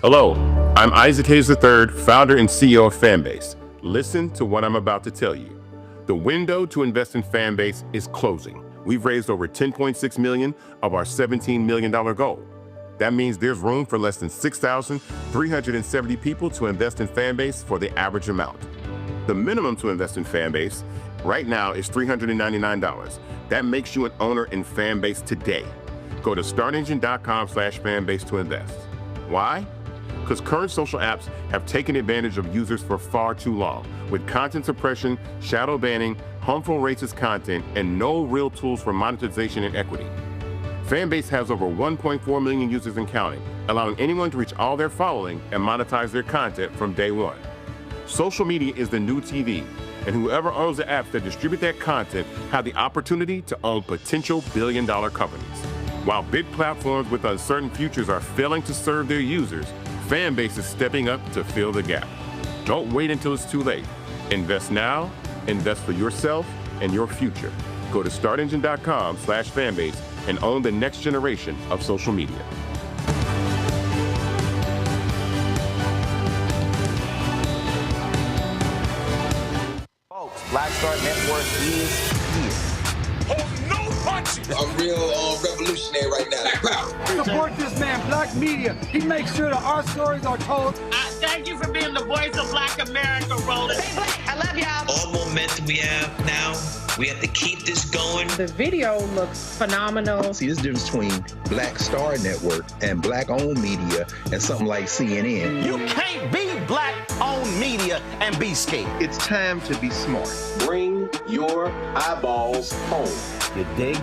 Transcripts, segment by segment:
Hello, I'm Isaac Hayes III, founder and CEO of Fanbase. Listen to what I'm about to tell you. The window to invest in Fanbase is closing. We've raised over $10.6 million of our $17 million goal. That means there's room for less than 6,370 people to invest in Fanbase for the average amount. The minimum to invest in Fanbase right now is $399. That makes you an owner in Fanbase today. Go to startengine.com/fanbase to invest. Why? Because current social apps have taken advantage of users for far too long, with content suppression, shadow banning, harmful racist content, and no real tools for monetization and equity. Fanbase has over 1.4 million users and counting, allowing anyone to reach all their following and monetize their content from day one. Social media is the new TV, and whoever owns the apps that distribute that content have the opportunity to own potential billion-dollar companies. While big platforms with uncertain futures are failing to serve their users, Fanbase is stepping up to fill the gap. Don't wait until it's too late. Invest now, invest for yourself and your future. Go to startengine.com/fanbase and own the next generation of social media. Folks, Black Star Network is here. I'm real revolutionary right now. Support this man, Black Media. He makes sure that our stories are told. Thank you for being the voice of Black America, Roland. Hey, Black, I love y'all. All momentum we have now, we have to keep this going. The video looks phenomenal. See, there's a difference between Black Star Network and Black-owned media and something like CNN. You can't be Black-owned media and be scared. It's time to be smart. Bring your eyeballs home. You dig?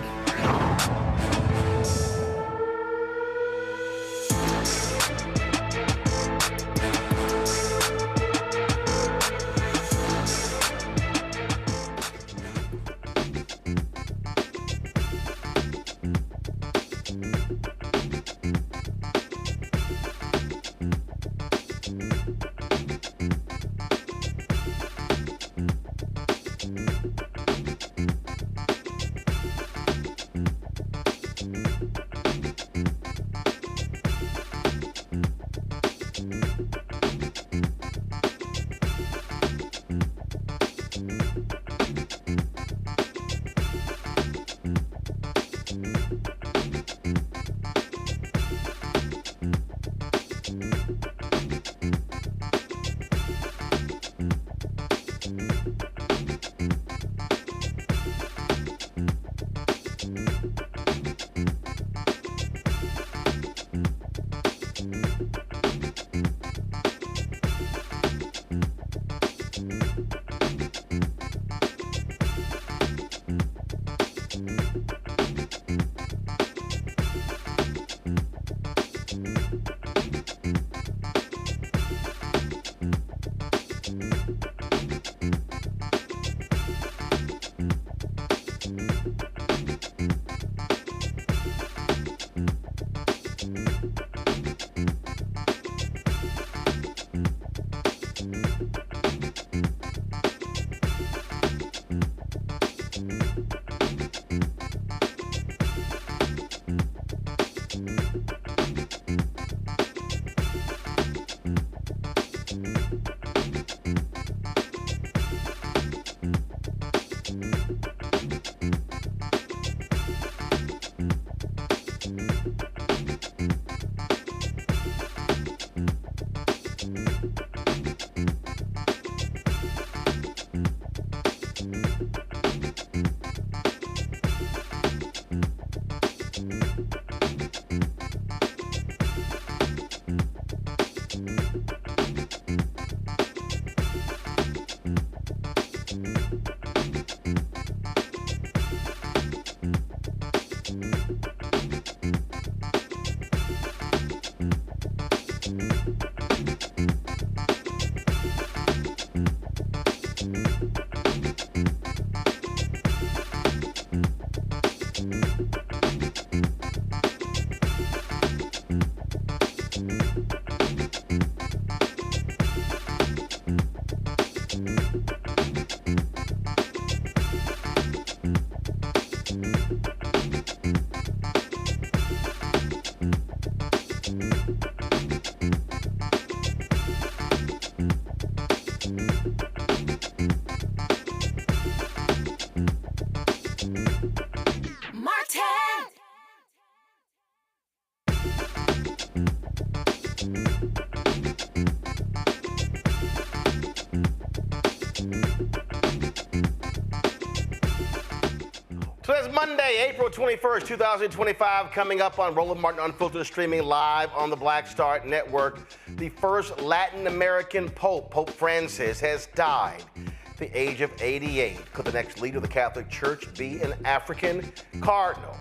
is Monday, April 21st, 2025, coming up on Roland Martin Unfiltered, streaming live on the Black Star Network. The first Latin American Pope, Pope Francis, has died at the age of 88. Could the next leader of the Catholic Church be an African cardinal?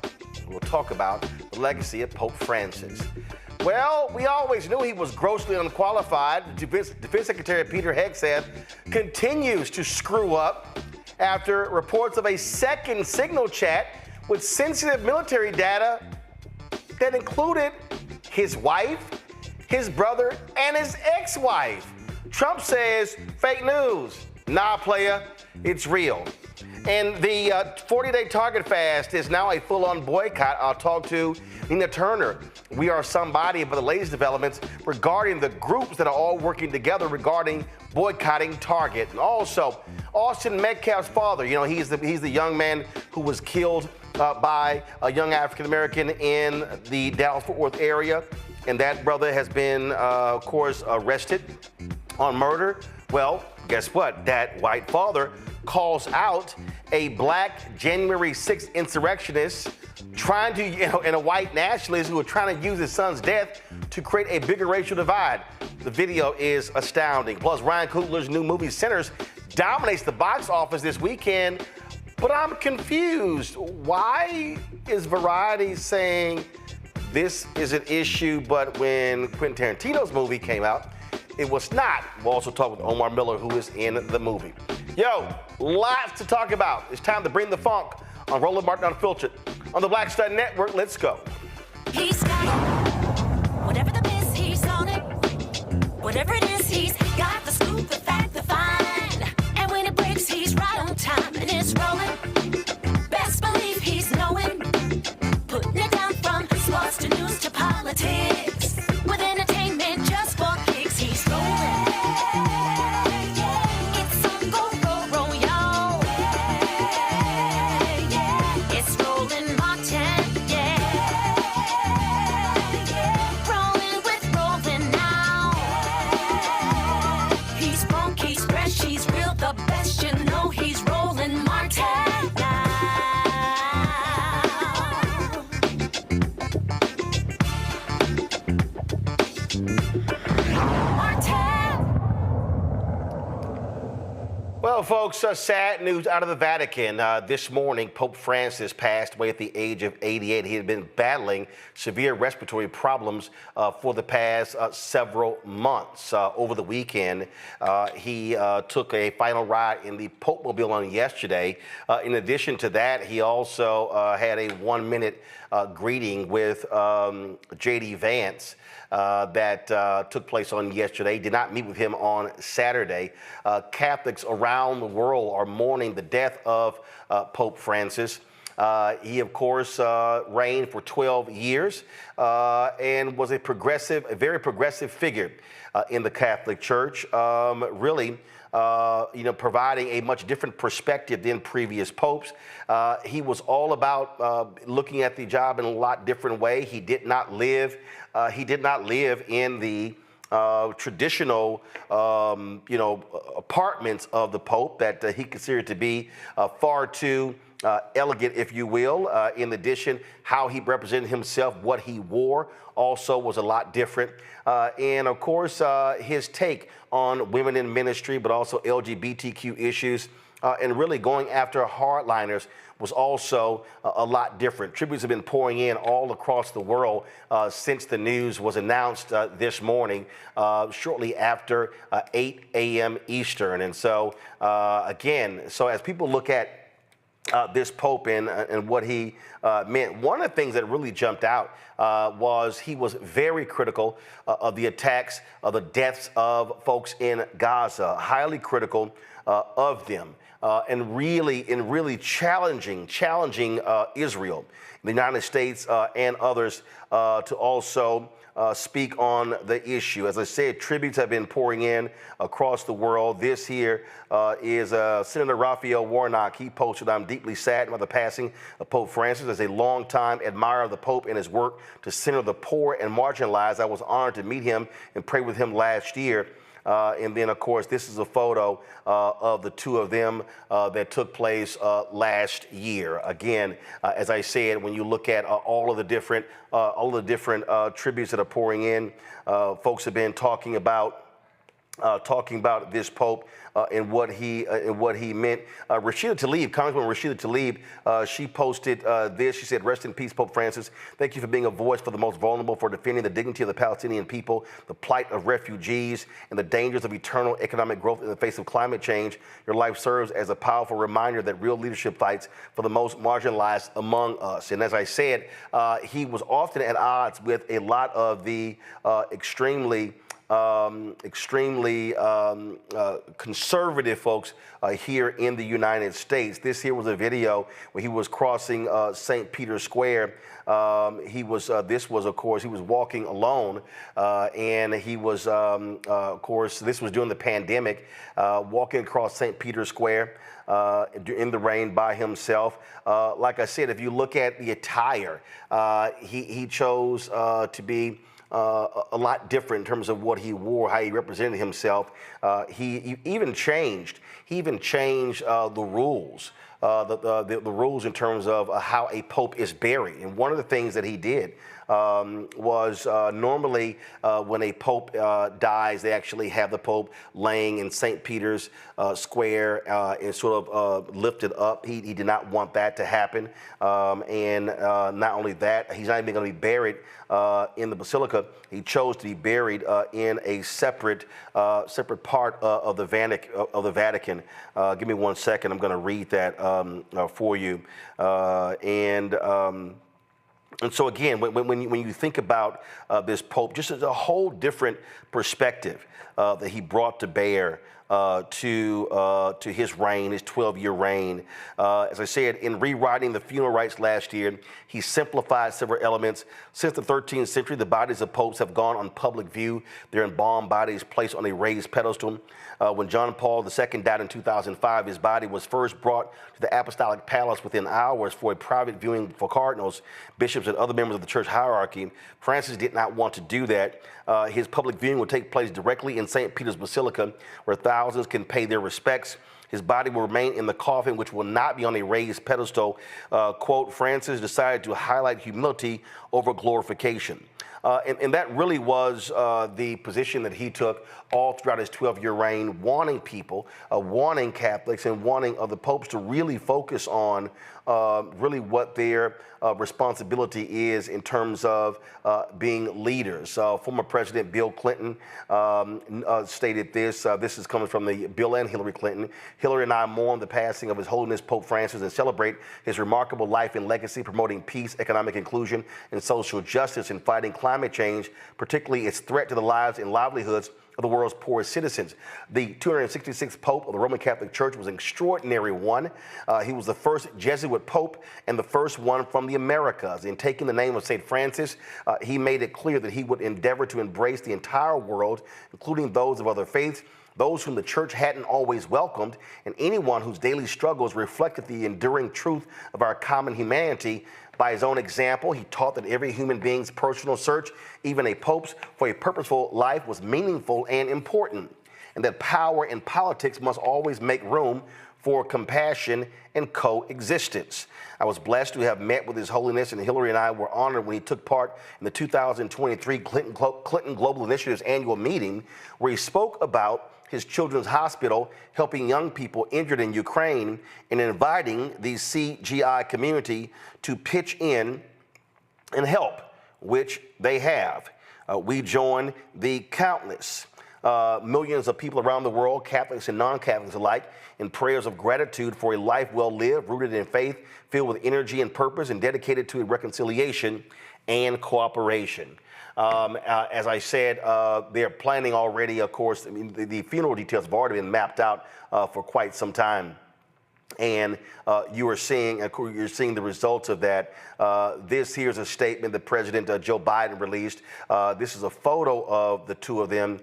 We'll talk about the legacy of Pope Francis. Well, we always knew he was grossly unqualified. Defense Secretary Pete Hegseth continues to screw up after reports of a second signal chat with sensitive military data that included his wife, his brother, and his ex-wife. Trump says, fake news. Nah, playa, it's real. And the 40-day Target fast is now a full-on boycott. I'll talk to Nina Turner. We are somebody about the latest developments regarding the groups that are all working together regarding boycotting Target. And also, Austin Metcalf's father, he's the young man who was killed by a young African-American in the Dallas-Fort Worth area. And that brother has been, of course, arrested on murder. Well, guess what? That white father calls out a black January 6th insurrectionist trying to, and a white nationalist who are trying to use his son's death to create a bigger racial divide. The video is astounding. Plus, Ryan Coogler's new movie Sinners dominates the box office this weekend, but I'm confused. Why is Variety saying this is an issue, but when Quentin Tarantino's movie came out, it was not? We'll also talk with Omar Miller, who is in the movie. Yo, lots to talk about. It's time to bring the funk on Roland Martin Unfiltered on the Black Star Network. Let's go. He's got whatever the miss, he's on it. Whatever it is, he's got the scoop, the fact, the find. And when it breaks, he's right on time and it's rolling. Best believe he's knowing. Putting it down from sports to news to politics. With entertainment just for kicks, he's rolling. It's on go, roll, y'all. It's Roland Martin, rolling with Roland now. He's funky, he's fresh, he's real, the best, he's Roland Martin now. Well, folks, sad news out of the Vatican. This morning, Pope Francis passed away at the age of 88. He had been battling severe respiratory problems for the past several months. Over the weekend, he took a final ride in the Pope Mobile on yesterday. In addition to that, he also had a 1-minute greeting with J.D. Vance. That took place on yesterday. Did not meet with him on Saturday. Catholics around the world are mourning the death of Pope Francis. He, of course, reigned for 12 years and was a very progressive figure in the Catholic Church. Really, providing a much different perspective than previous popes. He was all about looking at the job in a lot different way. He did not live. In the traditional, apartments of the Pope that he considered to be far too elegant, if you will. In addition, how he represented himself, what he wore, also was a lot different. And of course, his take on women in ministry, but also LGBTQ issues, and really going after hardliners was also a lot different. Tributes have been pouring in all across the world since the news was announced this morning, shortly after 8 a.m. Eastern. And so, so as people look at this Pope and what he meant, one of the things that really jumped out was he was very critical of the attacks, of the deaths of folks in Gaza, highly critical of them. And really challenging Israel, the United States, and others to also speak on the issue. As I said, tributes have been pouring in across the world. This here is Senator Raphael Warnock. He posted, "I'm deeply saddened by the passing of Pope Francis. As a longtime admirer of the Pope and his work to center the poor and marginalized, I was honored to meet him and pray with him last year. And then, of course, this is a photo of the two of them that took place last year. Again, as I said, when you look at all of the different tributes that are pouring in, folks have been talking about this Pope and what he meant. Rashida Tlaib, Congresswoman Rashida Tlaib, she posted this. She said, "Rest in peace, Pope Francis. Thank you for being a voice for the most vulnerable, for defending the dignity of the Palestinian people, the plight of refugees, and the dangers of eternal economic growth in the face of climate change. Your life serves as a powerful reminder that real leadership fights for the most marginalized among us." And as I said, he was often at odds with a lot of the extremely conservative folks here in the United States. This here was a video where he was crossing St. Peter's Square. This was, of course, he was walking alone, and he was, of course, this was during the pandemic, walking across St. Peter's Square in the rain by himself. Like I said, if you look at the attire, he chose to be a lot different in terms of what he wore, how he represented himself. He even changed the rules. The rules in terms of how a pope is buried. And one of the things that he did was normally when a pope dies, they actually have the pope laying in St. Peter's Square and sort of lifted up. He did not want that to happen. And not only that, he's not even going to be buried in the Basilica. He chose to be buried in a separate part of the Vatican. Give me 1 second. I'm going to read that for you. And so again, when you think about this Pope, just as a whole different perspective that he brought to bear to his reign, his 12-year reign. As I said, in rewriting the funeral rites last year, he simplified several elements. Since the 13th century, the bodies of popes have gone on public view. Their embalmed bodies placed on a raised pedestal. When John Paul II died in 2005, his body was first brought to the Apostolic Palace within hours for a private viewing for cardinals, bishops, and other members of the church hierarchy. Francis did not want to do that. His public viewing will take place directly in St. Peter's Basilica, where thousands can pay their respects. His body will remain in the coffin, which will not be on a raised pedestal. Quote, Francis decided to highlight humility over glorification. And that really was the position that he took all throughout his 12-year reign, wanting people, wanting Catholics, and wanting other popes to really focus on really what their responsibility is in terms of being leaders. Former President Bill Clinton stated this. This is coming from the Bill and Hillary Clinton. Hillary and I mourn the passing of His Holiness Pope Francis and celebrate his remarkable life and legacy, promoting peace, economic inclusion, and social justice, and fighting climate change, particularly its threat to the lives and livelihoods of the world's poorest citizens. The 266th Pope of the Roman Catholic Church was an extraordinary one. He was the first Jesuit Pope and the first one from the Americas. In taking the name of St. Francis, he made it clear that he would endeavor to embrace the entire world, including those of other faiths, those whom the church hadn't always welcomed, and anyone whose daily struggles reflected the enduring truth of our common humanity. By his own example, he taught that every human being's personal search, even a pope's, for a purposeful life was meaningful and important, and that power and politics must always make room for compassion and coexistence. I was blessed to have met with His Holiness, and Hillary and I were honored when he took part in the 2023 Clinton Global Initiative's annual meeting, where he spoke about his children's hospital, helping young people injured in Ukraine, and inviting the CGI community to pitch in and help, which they have. We join the countless millions of people around the world, Catholics and non-Catholics alike, in prayers of gratitude for a life well lived, rooted in faith, filled with energy and purpose, and dedicated to reconciliation and cooperation. As I said, they're planning already, of course. I mean, the funeral details have already been mapped out for quite some time. And you're seeing the results of that. This here's a statement that President Joe Biden released. This is a photo of the two of them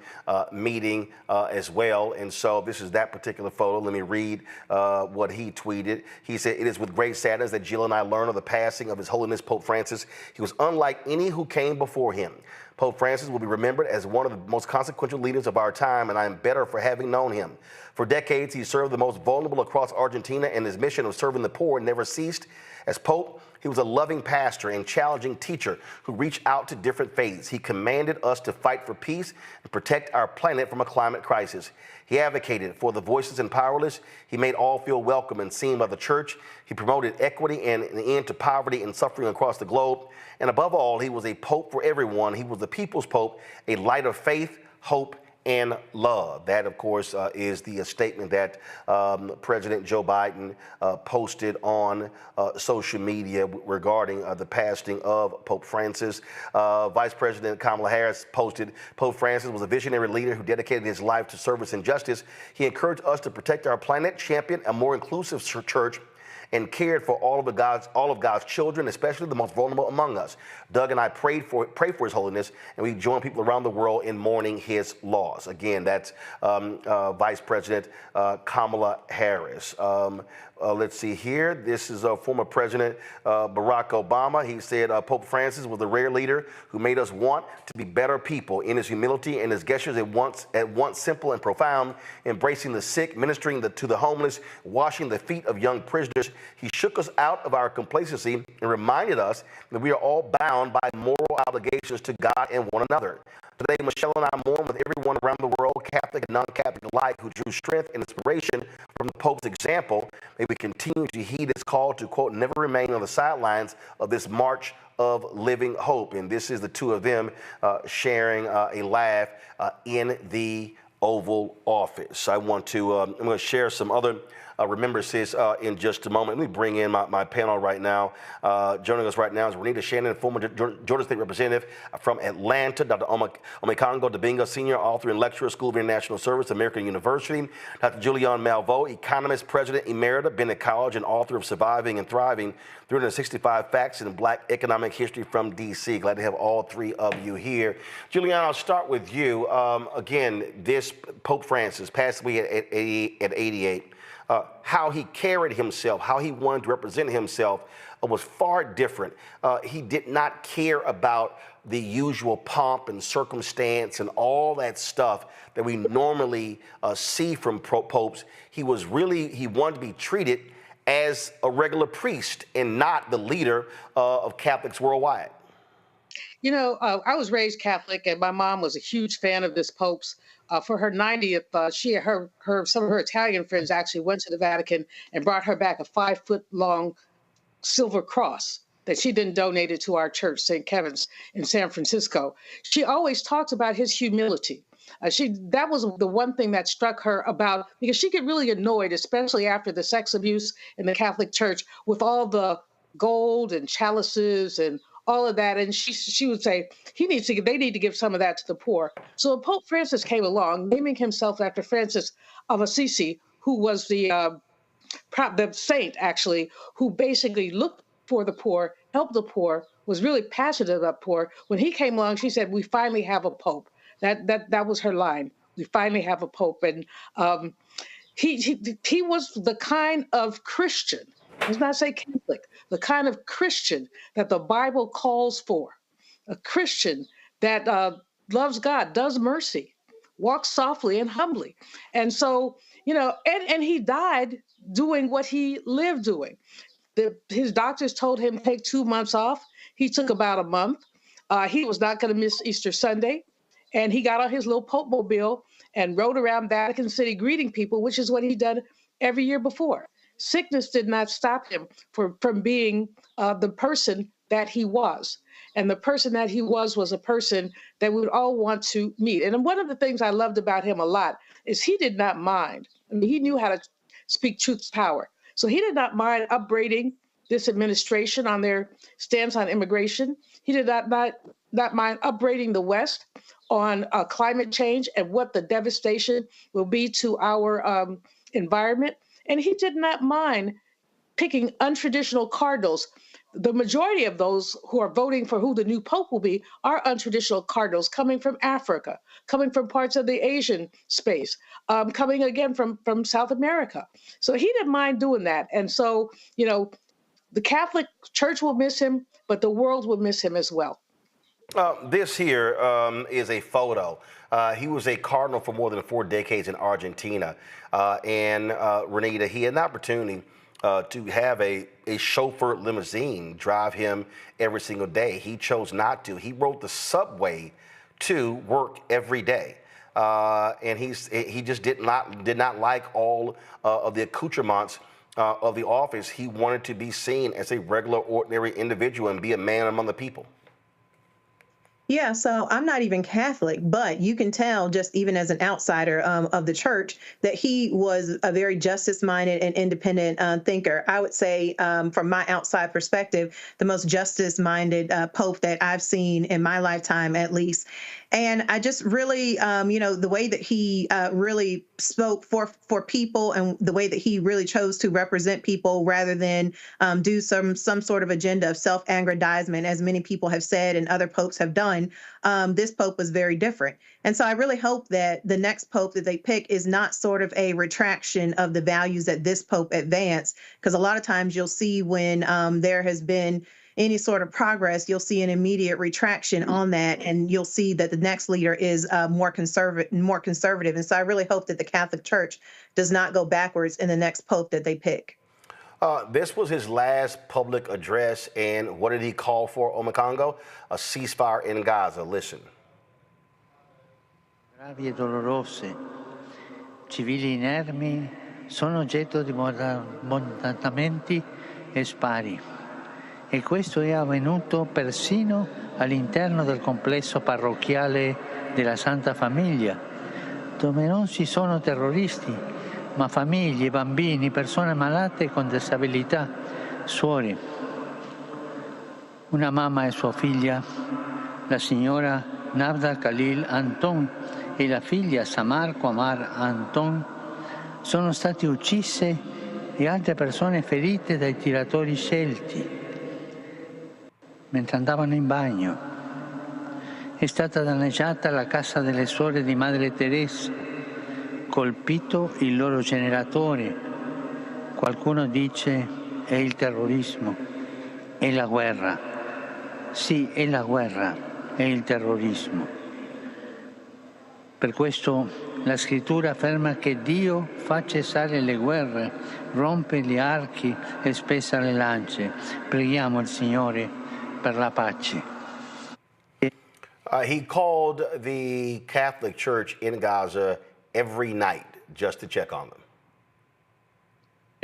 meeting as well. And so this is that particular photo. Let me read what he tweeted. He said, "It is with great sadness that Jill and I learn of the passing of His Holiness Pope Francis. He was unlike any who came before him. Pope Francis will be remembered as one of the most consequential leaders of our time, and I am better for having known him. For decades, he served the most vulnerable across Argentina, and his mission of serving the poor never ceased. As Pope, he was a loving pastor and challenging teacher who reached out to different faiths. He commanded us to fight for peace and protect our planet from a climate crisis. He advocated for the voiceless and powerless. He made all feel welcome and seen by the church. He promoted equity and an end to poverty and suffering across the globe. And above all, he was a pope for everyone. He was the people's pope, a light of faith, hope, and love. That, of course, is the statement that President Joe Biden posted on social media regarding the passing of Pope Francis. Vice President Kamala Harris posted, Pope Francis was a visionary leader who dedicated his life to service and justice. He encouraged us to protect our planet, champion a more inclusive church, and cared for all of God's children, especially the most vulnerable among us. Doug and I pray for His Holiness, and we join people around the world in mourning his loss. Again, that's Vice President Kamala Harris. Let's see here. This is former President Barack Obama. He said Pope Francis was a rare leader who made us want to be better people. In his humility and his gestures at once simple and profound, embracing the sick, ministering to the homeless, washing the feet of young prisoners, he shook us out of our complacency and reminded us that we are all bound by moral obligations to God and one another. Today, Michelle and I mourn with everyone around the world, Catholic and non-Catholic alike, who drew strength and inspiration from the Pope's example. May we continue to heed his call to, quote, never remain on the sidelines of this march of living hope. And this is the two of them sharing a laugh in the Oval Office. I'm going to share some other remembrances in just a moment. Let me bring in my panel right now. Joining us right now is Renita Shannon, former Georgia State Representative from Atlanta, Dr. Omekongo Dibinga, Senior Author and Lecturer, School of International Service, American University, Dr. Julianne Malveaux, Economist, President Emerita, Bennett College, and author of Surviving and Thriving, 365 Facts in Black Economic History from D.C. Glad to have all three of you here. Julianne, I'll start with you. Again, this Pope Francis passed away at 88. How he carried himself, how he wanted to represent himself was far different. He did not care about the usual pomp and circumstance and all that stuff that we normally see from popes. He wanted to be treated as a regular priest and not the leader of Catholics worldwide. You know, I was raised Catholic, and my mom was a huge fan of this Pope's. For her 90th, some of her Italian friends actually went to the Vatican and brought her back a 5-foot-long silver cross that she then donated to our church, St. Kevin's in San Francisco. She always talks about his humility. That was the one thing that struck her about, because she get really annoyed, especially after the sex abuse in the Catholic Church, with all the gold and chalices and all of that. And she would say, they need to give some of that to the poor. So Pope Francis came along, naming himself after Francis of Assisi, who was the saint, actually, who basically looked for the poor, helped the poor, was really passionate about poor. When he came along, she said, we finally have a Pope. That was her line. We finally have a Pope. And he was the kind of Christian, let's not say Catholic, the kind of Christian that the Bible calls for, a Christian that loves God, does mercy, walks softly and humbly. And so, you know, and he died doing what he lived doing. His doctors told him to take 2 months off. He took about a month. He was not going to miss Easter Sunday. And he got on his little Pope mobile and rode around Vatican City greeting people, which is what he'd done every year before. Sickness did not stop him from being the person that he was. And the person that he was a person that we would all want to meet. And one of the things I loved about him a lot is he did not mind. I mean, he knew how to speak truth to power. So he did not mind upbraiding this administration on their stance on immigration. He did not mind upbraiding the West on climate change and what the devastation will be to our environment. And he did not mind picking untraditional cardinals. The majority of those who are voting for who the new Pope will be are untraditional cardinals coming from Africa, coming from parts of the Asian space, coming again from South America. So he didn't mind doing that. And so, you know, the Catholic Church will miss him, but the world will miss him as well. This here is a photo. He was a cardinal for more than 4 decades in Argentina. And Renita, he had an opportunity to have a chauffeur limousine drive him every single day. He chose not to. He rode the subway to work every day. And he just did not like all of the accoutrements of the office. He wanted to be seen as a regular, ordinary individual and be a man among the people. Yeah, so I'm not even Catholic, but you can tell just even as an outsider of the church that he was a very justice-minded and independent thinker. I would say from my outside perspective, the most justice-minded pope that I've seen in my lifetime, at least. And I just really, the way that he really spoke for people and the way that he really chose to represent people rather than do some sort of agenda of self-aggrandizement, as many people have said and other popes have done. This pope was very different. And so I really hope that the next pope that they pick is not sort of a retraction of the values that this pope advanced, because a lot of times you'll see when there has been any sort of progress, you'll see an immediate retraction on that, and you'll see that the next leader is more conservative. And so I really hope that the Catholic Church does not go backwards in the next pope that they pick. This was his last public address, and what did he call for, Omekongo? A ceasefire in Gaza. Listen. Gravi e dolorose, civili inermi sono oggetto di bombardamenti e spari. E questo è avvenuto persino all'interno del complesso parrocchiale della Santa Famiglia, dove non ci sono terroristi, ma famiglie, bambini, persone malate con disabilità, suore. Una mamma e sua figlia, la signora Navda Khalil Anton e la figlia Samar Omar Anton, sono state uccise e altre persone ferite dai tiratori scelti mentre andavano in bagno. È stata danneggiata la casa delle suore di Madre Teresa, colpito il loro generatore. Qualcuno dice è il terrorismo, è la guerra. Sì, è la guerra, è il terrorismo. Per questo la scrittura afferma che Dio fa cessare le guerre, rompe gli archi e spezza le lance. Preghiamo il Signore per la pace. He called the Catholic Church in Gaza every night just to check on them.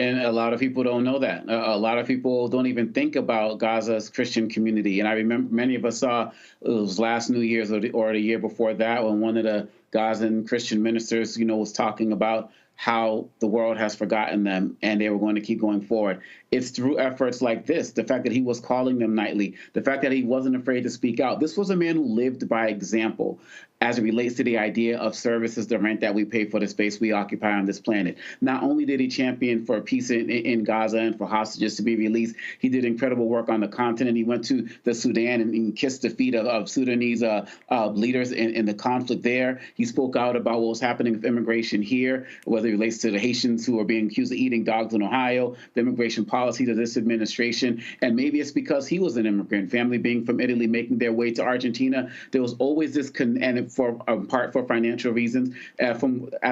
And a lot of people don't know that. A lot of people don't even think about Gaza's Christian community. And I remember many of us saw, it was last New Year's or the year before that, when one of the Gazan Christian ministers, was talking about how the world has forgotten them and they were going to keep going forward. It's through efforts like this, the fact that he was calling them nightly, the fact that he wasn't afraid to speak out. This was a man who lived by example as it relates to the idea of services, the rent that we pay for the space we occupy on this planet. Not only did he champion for peace in Gaza and for hostages to be released, he did incredible work on the continent. He went to the Sudan and kissed the feet of Sudanese leaders in the conflict there. He spoke out about what was happening with immigration here, whether it relates to the Haitians who are being accused of eating dogs in Ohio, the immigration policies of this administration. And maybe it's because he was an immigrant, family being from Italy, making their way to Argentina. There was always this, and for financial reasons, as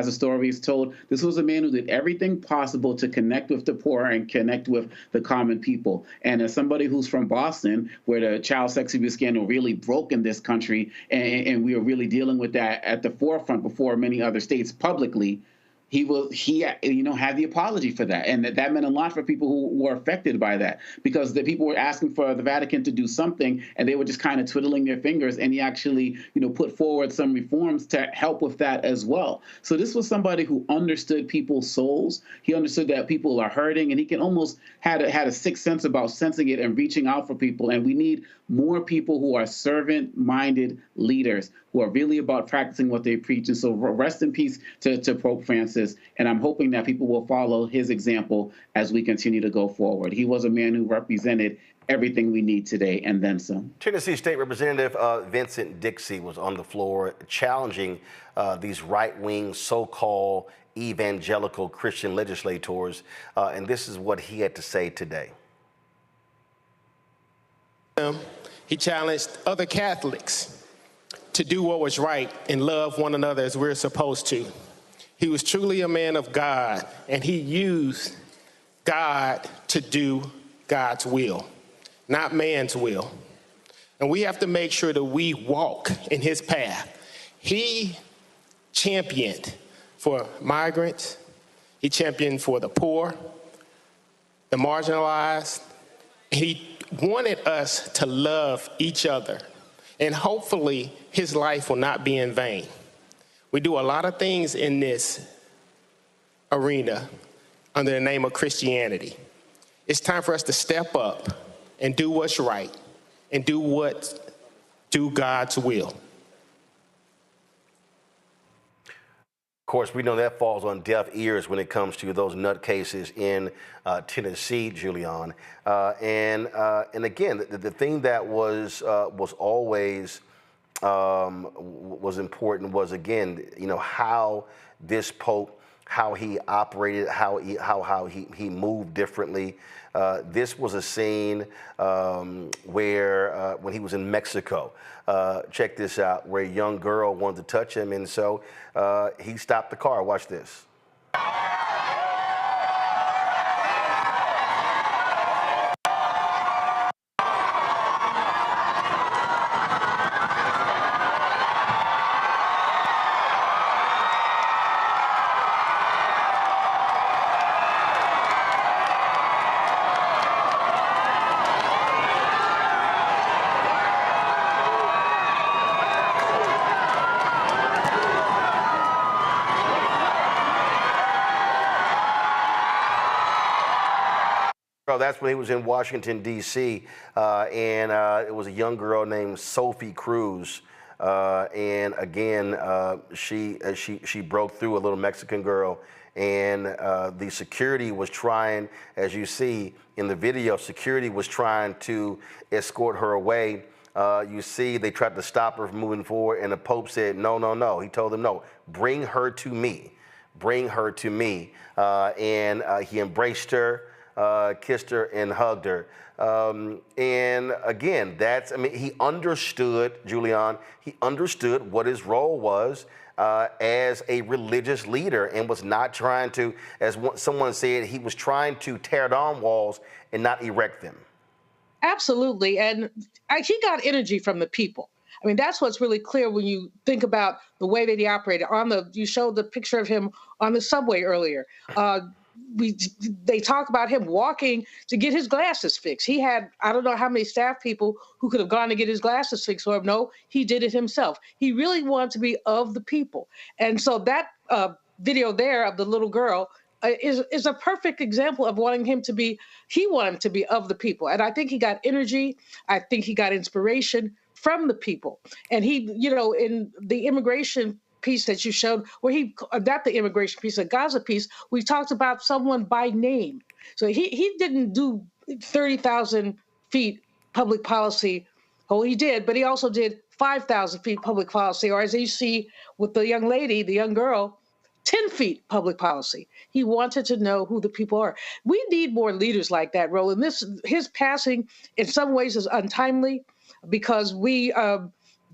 the story is told, this was a man who did everything possible to connect with the poor and connect with the common people. And as somebody who's from Boston, where the child sex abuse scandal really broke in this country, and we are really dealing with that at the forefront before many other states publicly, he had the apology for that. And that meant a lot for people who were affected by that, because the people were asking for the Vatican to do something and they were just kind of twiddling their fingers. And he actually, put forward some reforms to help with that as well. So this was somebody who understood people's souls. He understood that people are hurting, and he can almost had a sixth sense about sensing it and reaching out for people. And we need more people who are servant-minded leaders who are really about practicing what they preach. And so rest in peace to Pope Francis. And I'm hoping that people will follow his example as we continue to go forward. He was a man who represented everything we need today and then some. Tennessee State Representative Vincent Dixie was on the floor challenging these right-wing so-called evangelical Christian legislators. And this is what he had to say today. He challenged other Catholics to do what was right and love one another as we're supposed to. He was truly a man of God, and he used God to do God's will, not man's will. And we have to make sure that we walk in his path. He championed for migrants. He championed for the poor, the marginalized. He wanted us to love each other. And hopefully his life will not be in vain. We do a lot of things in this arena under the name of Christianity. It's time for us to step up and do what's right and do God's will. Of course, we know that falls on deaf ears when it comes to those nutcases in Tennessee, Julian. And again, the thing that was always was important was, again, how this Pope, how he operated, how he moved differently. This was a scene where when he was in Mexico, check this out, where a young girl wanted to touch him, and so he stopped the car. Watch this. That's when he was in Washington, D.C., and it was a young girl named Sophie Cruz. And again, she broke through, a little Mexican girl, and the security was trying, as you see in the video, security was trying to escort her away. You see, they tried to stop her from moving forward, and the Pope said, no, no, no. He told them, no, bring her to me. Bring her to me. And he embraced her. Kissed her and hugged her. And again, he understood, Julian, he understood what his role was as a religious leader, and was not trying to, as someone said, he was trying to tear down walls and not erect them. Absolutely. And he got energy from the people. I mean, that's what's really clear when you think about the way that he operated. You showed the picture of him on the subway earlier. They talk about him walking to get his glasses fixed. He had, I don't know how many staff people who could have gone to get his glasses fixed for him. No, he did it himself. He really wanted to be of the people. And so that video there of the little girl is a perfect example of wanting him to be of the people. And I think he got energy. I think he got inspiration from the people. And he, in the immigration piece that you showed, where not the immigration piece, the Gaza piece, we talked about someone by name. So he didn't do 30,000 feet public policy. Oh, he did, but he also did 5,000 feet public policy, or as you see with the young lady, the young girl, 10 feet public policy. He wanted to know who the people are. We need more leaders like that, Roland. His passing in some ways is untimely because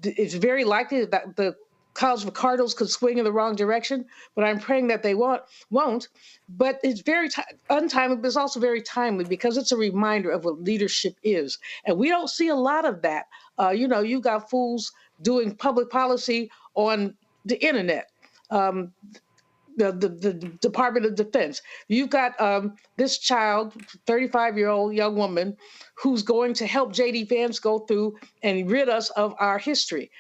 it's very likely that the College of Cardinals could swing in the wrong direction, but I'm praying that they won't. But it's very untimely, but it's also very timely because it's a reminder of what leadership is. And we don't see a lot of that. You've got fools doing public policy on the internet, the Department of Defense. You've got this child, 35-year-old young woman, who's going to help J.D. Vance go through and rid us of our history.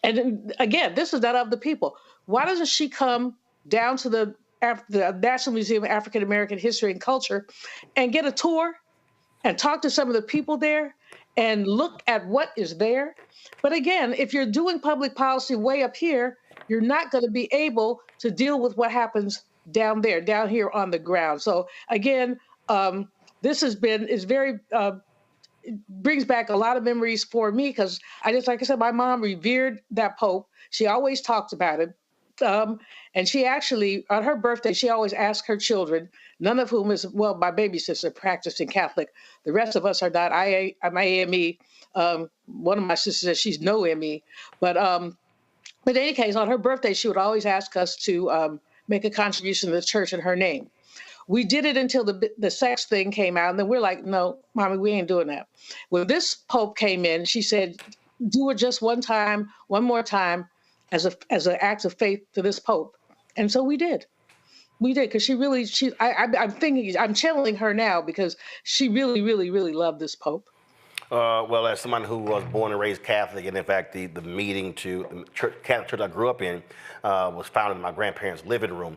And again, this is not of the people. Why doesn't she come down to the National Museum of African American History and Culture and get a tour and talk to some of the people there and look at what is there? But again, if you're doing public policy way up here, you're not going to be able to deal with what happens down here on the ground. So again, this brings back a lot of memories for me because like I said, my mom revered that Pope. She always talked about him. And she actually, on her birthday, she always asked her children, none of whom is, well, my baby sister practicing Catholic. The rest of us are not. I'm AME. One of my sisters says she's no ME. But in any case, on her birthday, she would always ask us to make a contribution to the church in her name. We did it until the sex thing came out, and then we're like, no, Mommy, we ain't doing that. When this Pope came in, she said, do it just one more time, as an act of faith to this Pope. And so we did. We did, because I'm channeling her now because she really, really, really loved this Pope. Well, as someone who was born and raised Catholic, and in fact, the meeting to the Catholic church I grew up in was found in my grandparents' living room.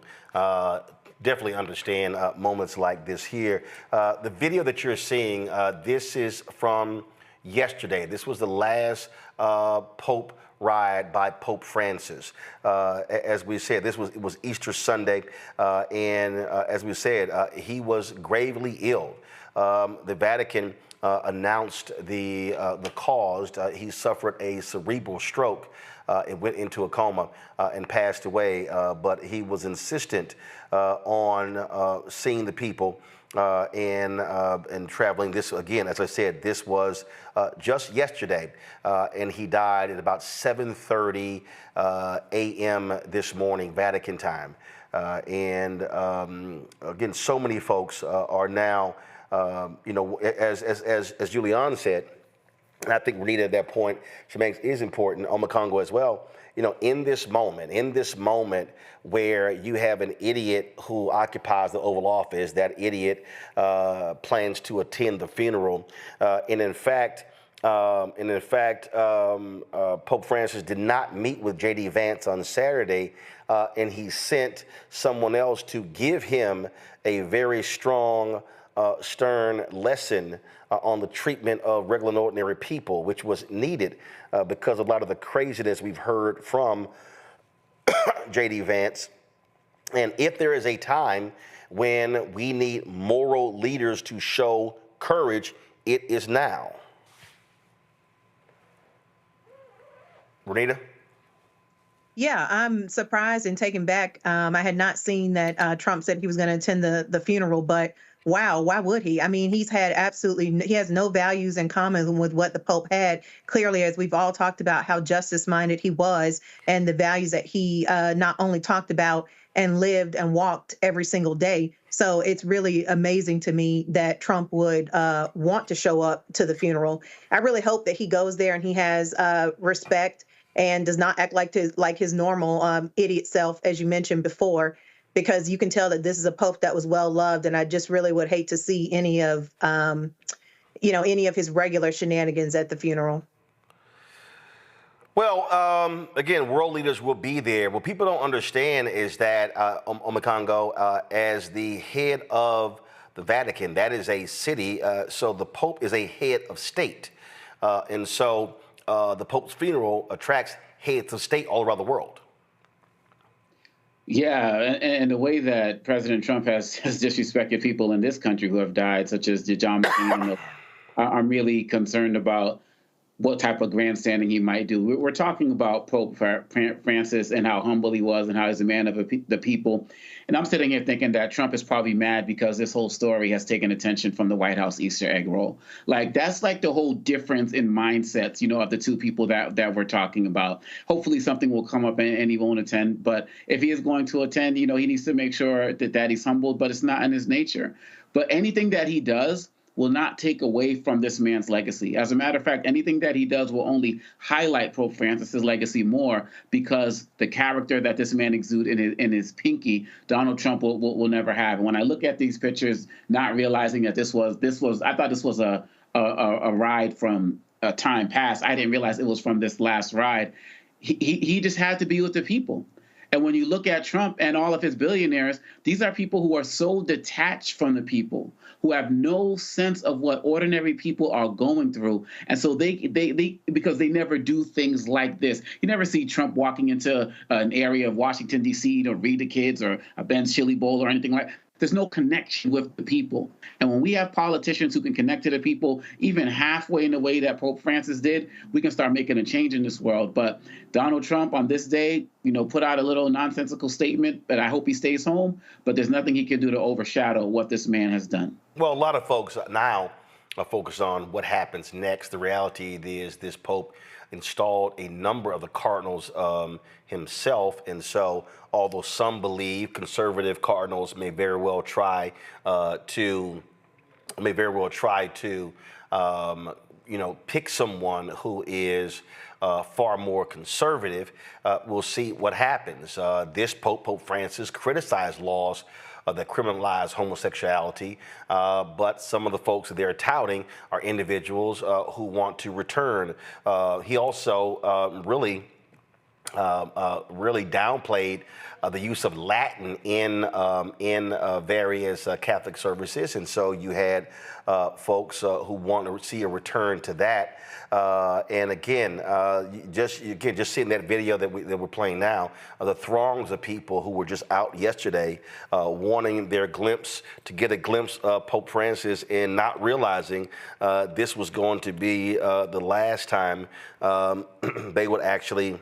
Definitely understand moments like this here. The video that you're seeing, this is from yesterday. This was the last Pope ride by Pope Francis. As we said, it was Easter Sunday, and as we said, he was gravely ill. The Vatican announced the cause. He suffered a cerebral stroke. It went into a coma and passed away, but he was insistent on seeing the people and traveling. This, again, as I said, this was just yesterday, and he died at about 7:30 a.m. this morning, Vatican time. And again, so many folks are now, as Julian said, and I think Renita at that point, she makes is important, Omar Congo as well. In this moment where you have an idiot who occupies the Oval Office, that idiot plans to attend the funeral, and in fact, Pope Francis did not meet with J.D. Vance on Saturday, and he sent someone else to give him a very strong, stern lesson on the treatment of regular and ordinary people, which was needed because of a lot of the craziness we've heard from J.D. Vance. And if there is a time when we need moral leaders to show courage, it is now. Renita? Yeah, I'm surprised and taken back. I had not seen that Trump said he was going to attend the funeral, but wow, why would he? I mean, he has no values in common with what the Pope had. Clearly, as we've all talked about, how justice-minded he was and the values that he not only talked about and lived and walked every single day. So it's really amazing to me that Trump would want to show up to the funeral. I really hope that he goes there and he has respect and does not act like his normal idiot self, as you mentioned before, because you can tell that this is a Pope that was well loved, and I just really would hate to see any of his regular shenanigans at the funeral. Well, again, world leaders will be there. What people don't understand is that Omar Congo, as the head of the Vatican, that is a city, so the Pope is a head of state, and so the Pope's funeral attracts heads of state all around the world. Yeah, and the way that President Trump has disrespected people in this country who have died, such as John McCain, I'm really concerned about what type of grandstanding he might do. We're talking about Pope Francis and how humble he was and how he's a man of the people. And I'm sitting here thinking that Trump is probably mad because this whole story has taken attention from the White House Easter egg roll. Like, that's like the whole difference in mindsets, of the two people that we're talking about. Hopefully something will come up and he won't attend. But if he is going to attend, he needs to make sure that he's humbled, but it's not in his nature. But anything that he does will not take away from this man's legacy. As a matter of fact, anything that he does will only highlight Pope Francis's legacy more, because the character that this man exudes in his pinky, Donald Trump will never have. And when I look at these pictures, not realizing that this was, I thought this was a ride from a time past. I didn't realize it was from this last ride. He just had to be with the people. And when you look at Trump and all of his billionaires, these are people who are so detached from the people, who have no sense of what ordinary people are going through. And so they because they never do things like this. You never see Trump walking into an area of Washington, D.C. to read to kids or a Ben's Chili Bowl or anything like that. there's no connection with the people. And when we have politicians who can connect to the people, even halfway in the way that Pope Francis did, we can start making a change in this world. But Donald Trump on this day, put out a little nonsensical statement that I hope he stays home, but there's nothing he can do to overshadow what this man has done. Well, a lot of folks now are focused on what happens next. The reality is this Pope installed a number of the cardinals himself, and so although some believe conservative cardinals may very well try to pick someone who is far more conservative, we'll see what happens. This Pope Francis, criticized laws that criminalize homosexuality, but some of the folks that they're touting are individuals who want to return. He also really downplayed the use of Latin in various Catholic services, and so you had folks who want to see a return to that. And again, just seeing that video that we're playing now, the throngs of people who were just out yesterday wanting their glimpse, to get a glimpse of Pope Francis, and not realizing this was going to be the last time they would actually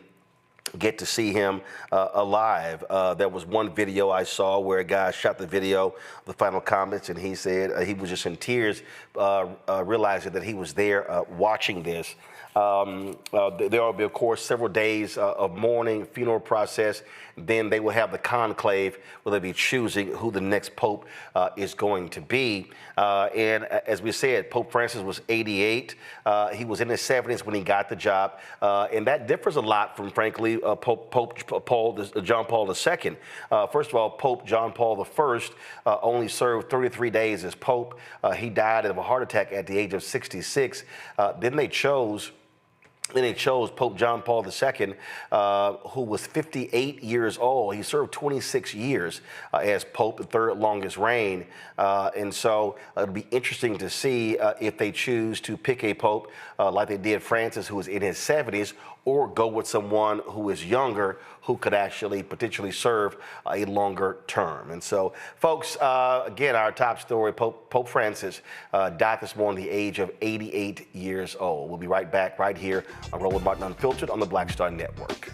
get to see him alive. There was one video I saw where a guy shot the video, the final comments, and he said he was just in tears, realizing that he was there watching this. There will be, of course, several days of mourning, funeral process. Then they will have the conclave where they'll be choosing who the next pope is going to be. And as we said, Pope Francis was 88. He was in his 70s when he got the job. And that differs a lot from, frankly, John Paul II. First of all, Pope John Paul I only served 33 days as pope. He died of a heart attack at the age of 66. Then they chose Pope John Paul II, who was 58 years old. He served 26 years as Pope, the third longest reign. And so it'll be interesting to see if they choose to pick a Pope like they did Francis, who was in his 70s, or go with someone who is younger, who could actually potentially serve a longer term. And so, folks, again, our top story, Pope Francis died this morning at the age of 88 years old. We'll be right back right here on Roland Martin Unfiltered on the Black Star Network.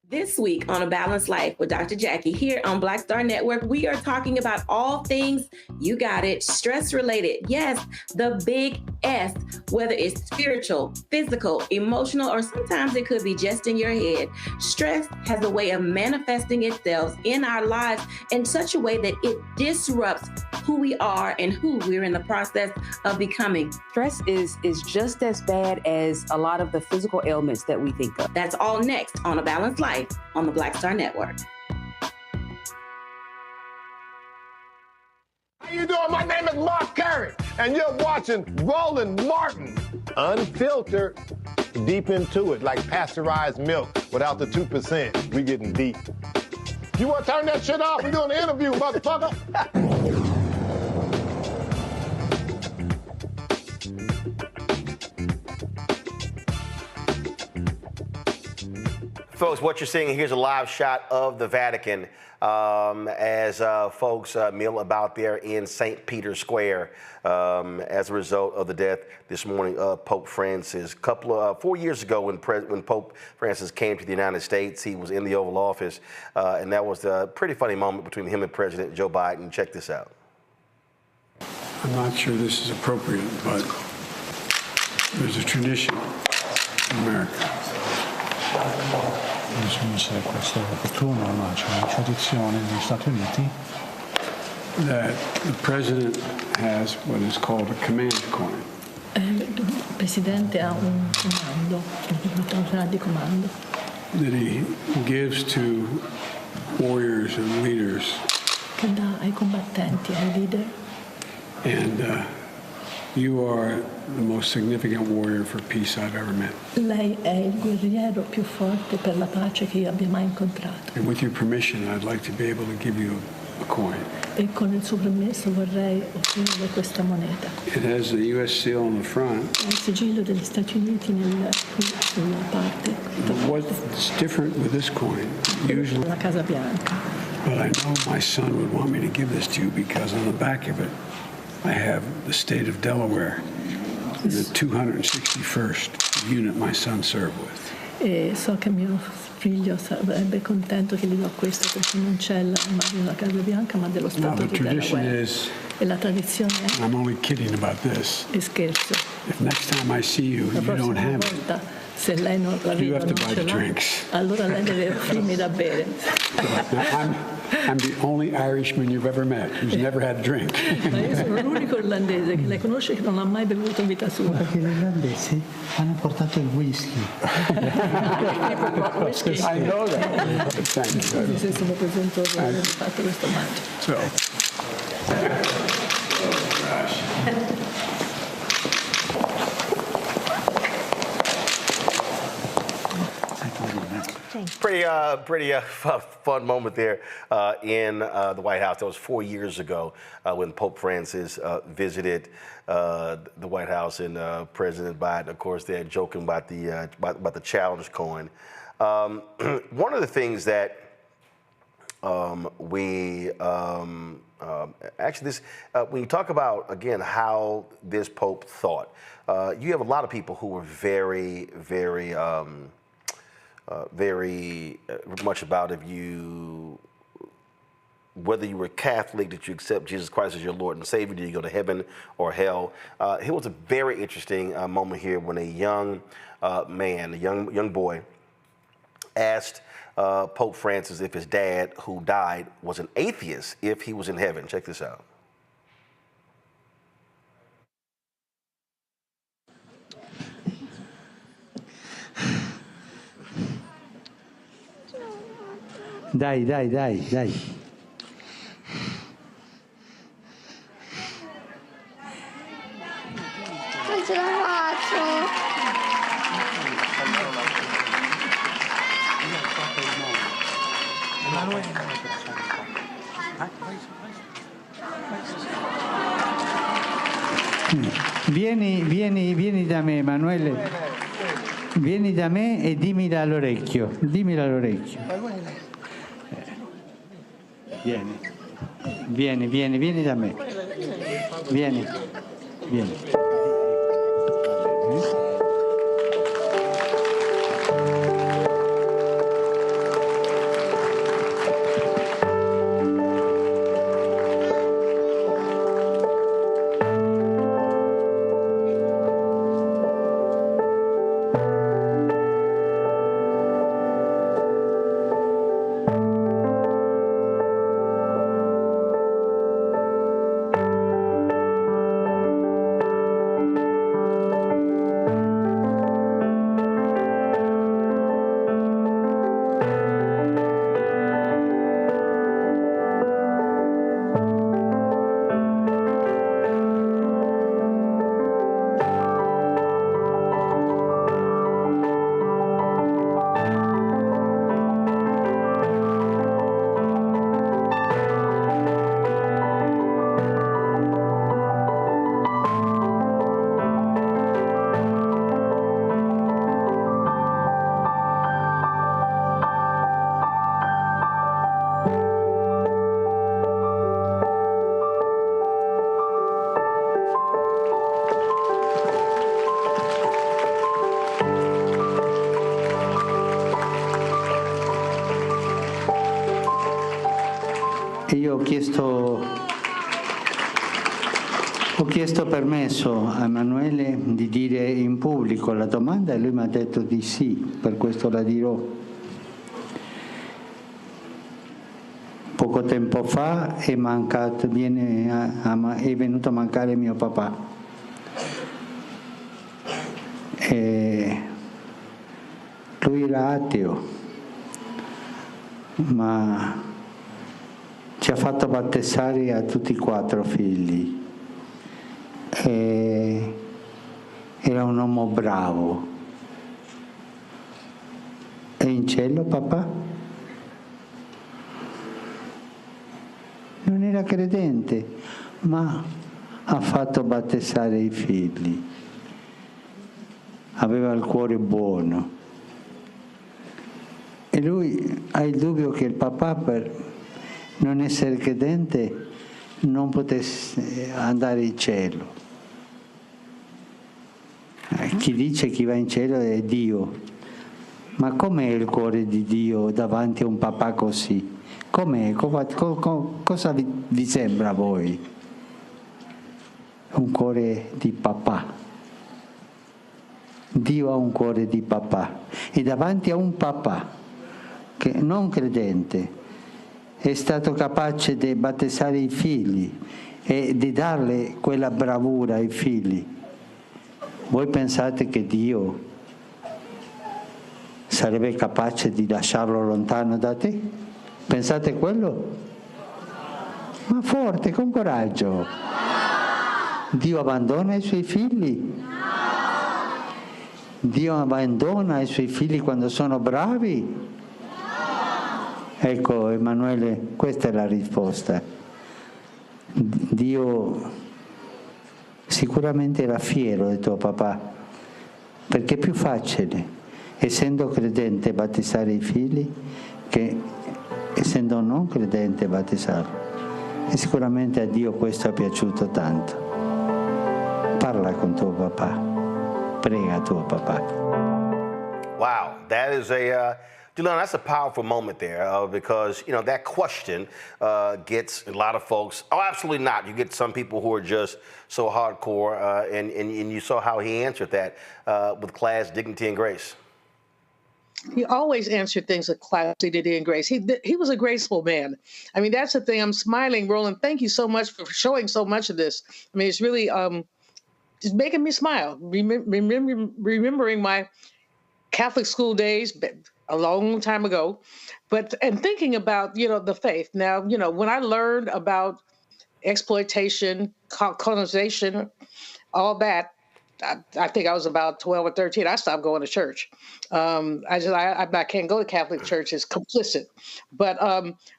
This week on A Balanced Life with Dr. Jackie here on Black Star Network, we are talking about all things, you got it, stress related. Yes, the big S, whether it's spiritual, physical, emotional, or sometimes it could be just in your head. Stress has a way of manifesting itself in our lives in such a way that it disrupts who we are and who we're in the process of becoming. Stress is just as bad as a lot of the physical ailments that we think of. That's all next on A Balanced Life on the Black Star Network. How you doing? My name is Mark Carey, and you're watching Roland Martin Unfiltered. Deep into it, like pasteurized milk without the 2%. We getting deep. You want to turn that shit off? We're doing an interview, motherfucker. Folks, what you're seeing here's a live shot of the Vatican as folks mill about there in St. Peter's Square as a result of the death this morning of Pope Francis. 4 years ago when Pope Francis came to the United States, he was in the Oval Office, and that was a pretty funny moment between him and President Joe Biden. Check this out. I'm not sure this is appropriate, but there's a tradition in America. Se questo è opportuno, no? C'è una tradizione negli Stati Uniti that the president has what is called a command coin. Il presidente ha un comando, una di comando. That he gives to warriors and leaders. Che dà ai combattenti, ai leader. And you are the most significant warrior for peace I've ever met. Lei è il guerriero più forte per la pace che io abbia mai incontrato. And with your permission, I'd like to be able to give you a coin. E con il suo permesso vorrei ottenere questa moneta. It has the U.S. seal on the front. Ha il sigillo degli Stati Uniti sulla parte. But what's different with this coin? Usually, La Casa Bianca. but I know my son would want me to give this to you because on the back of it, I have the state of Delaware, the 261st unit my son served with. E so che mio figlio sarebbe contento che gli do questo perché non c'è l'immagine della Casa Bianca ma dello Stato di Delaware. E la tradizione è, I'm only kidding about this. e scherzo, If next time I see you, la you don't prossima have it, volta se lei non la you vede have non to buy ce the l'ha, drinks. allora lei deve offrirmi da bere. I'm the only Irishman you've ever met who's never had a drink. Ma io sono l'unico irlandese che lei conosce che non ha mai bevuto in vita sua. Perché gli irlandesi hanno portato il whisky. I know that. Thank you. Mi sono presentoso di aver fatto questo omaggio. Pretty fun moment there in the White House. That was 4 years ago when Pope Francis visited the White House, and President Biden, of course, they're joking about the challenge coin. One of the things that when you talk about, again, how this Pope thought, you have a lot of people who were very, very much about whether you were Catholic, did you accept Jesus Christ as your Lord and Savior, did you go to heaven or hell? It was a very interesting moment here when a young man, a young boy, asked Pope Francis if his dad, who died, was an atheist, if he was in heaven. Check this out. Dai. Non ce la faccio. Vieni da me, Emanuele. Vieni da me e dimmi all'orecchio. Vieni da me. Vieni. E io ho chiesto permesso a Emanuele di dire in pubblico la domanda e lui mi ha detto di sì, per questo la dirò. Poco tempo fa è venuto a mancare mio papà. Lui era ateo, ma ci ha fatto battezzare a tutti e 4 figli. Era un uomo bravo. È in cielo, papà? era credente, ma ha fatto battezzare i figli. Aveva il cuore buono. E lui ha il dubbio che il papà, per non essere credente, non potesse andare in cielo. Chi dice che va in cielo è Dio. Ma com'è il cuore di Dio davanti a un papà così? Com'è? Cosa vi sembra a voi? Un cuore di papà. Dio ha un cuore di papà. E davanti a un papà che non credente è stato capace di battezzare i figli e di darle quella bravura ai figli. Voi pensate che Dio sarebbe capace di lasciarlo lontano da te? Pensate quello? Ma forte, con coraggio. Dio abbandona i suoi figli? Dio abbandona i suoi figli quando sono bravi? Ecco, Emanuele, questa è la risposta. Dio sicuramente era fiero di tuo papà, perché è più facile, essendo credente, battezzare i figli che essendo non credente battezzarlo. E sicuramente a Dio questo è piaciuto tanto. Parla con tuo papà, prega tuo papà. Wow, that is Julian, that's a powerful moment there because, you know, that question gets a lot of folks, oh, absolutely not. You get some people who are just so hardcore, and you saw how he answered that with class, dignity, and grace. He always answered things with class, dignity, and grace. He was a graceful man. I mean, that's the thing. I'm smiling, Roland. Thank you so much for showing so much of this. I mean, it's really just making me smile, remembering my Catholic school days a long time ago, and thinking about, you know, the faith. Now, you know, when I learned about exploitation, colonization, all that, I think I was about 12 or 13. I stopped going to church. I can't go to Catholic church. It's complicit. But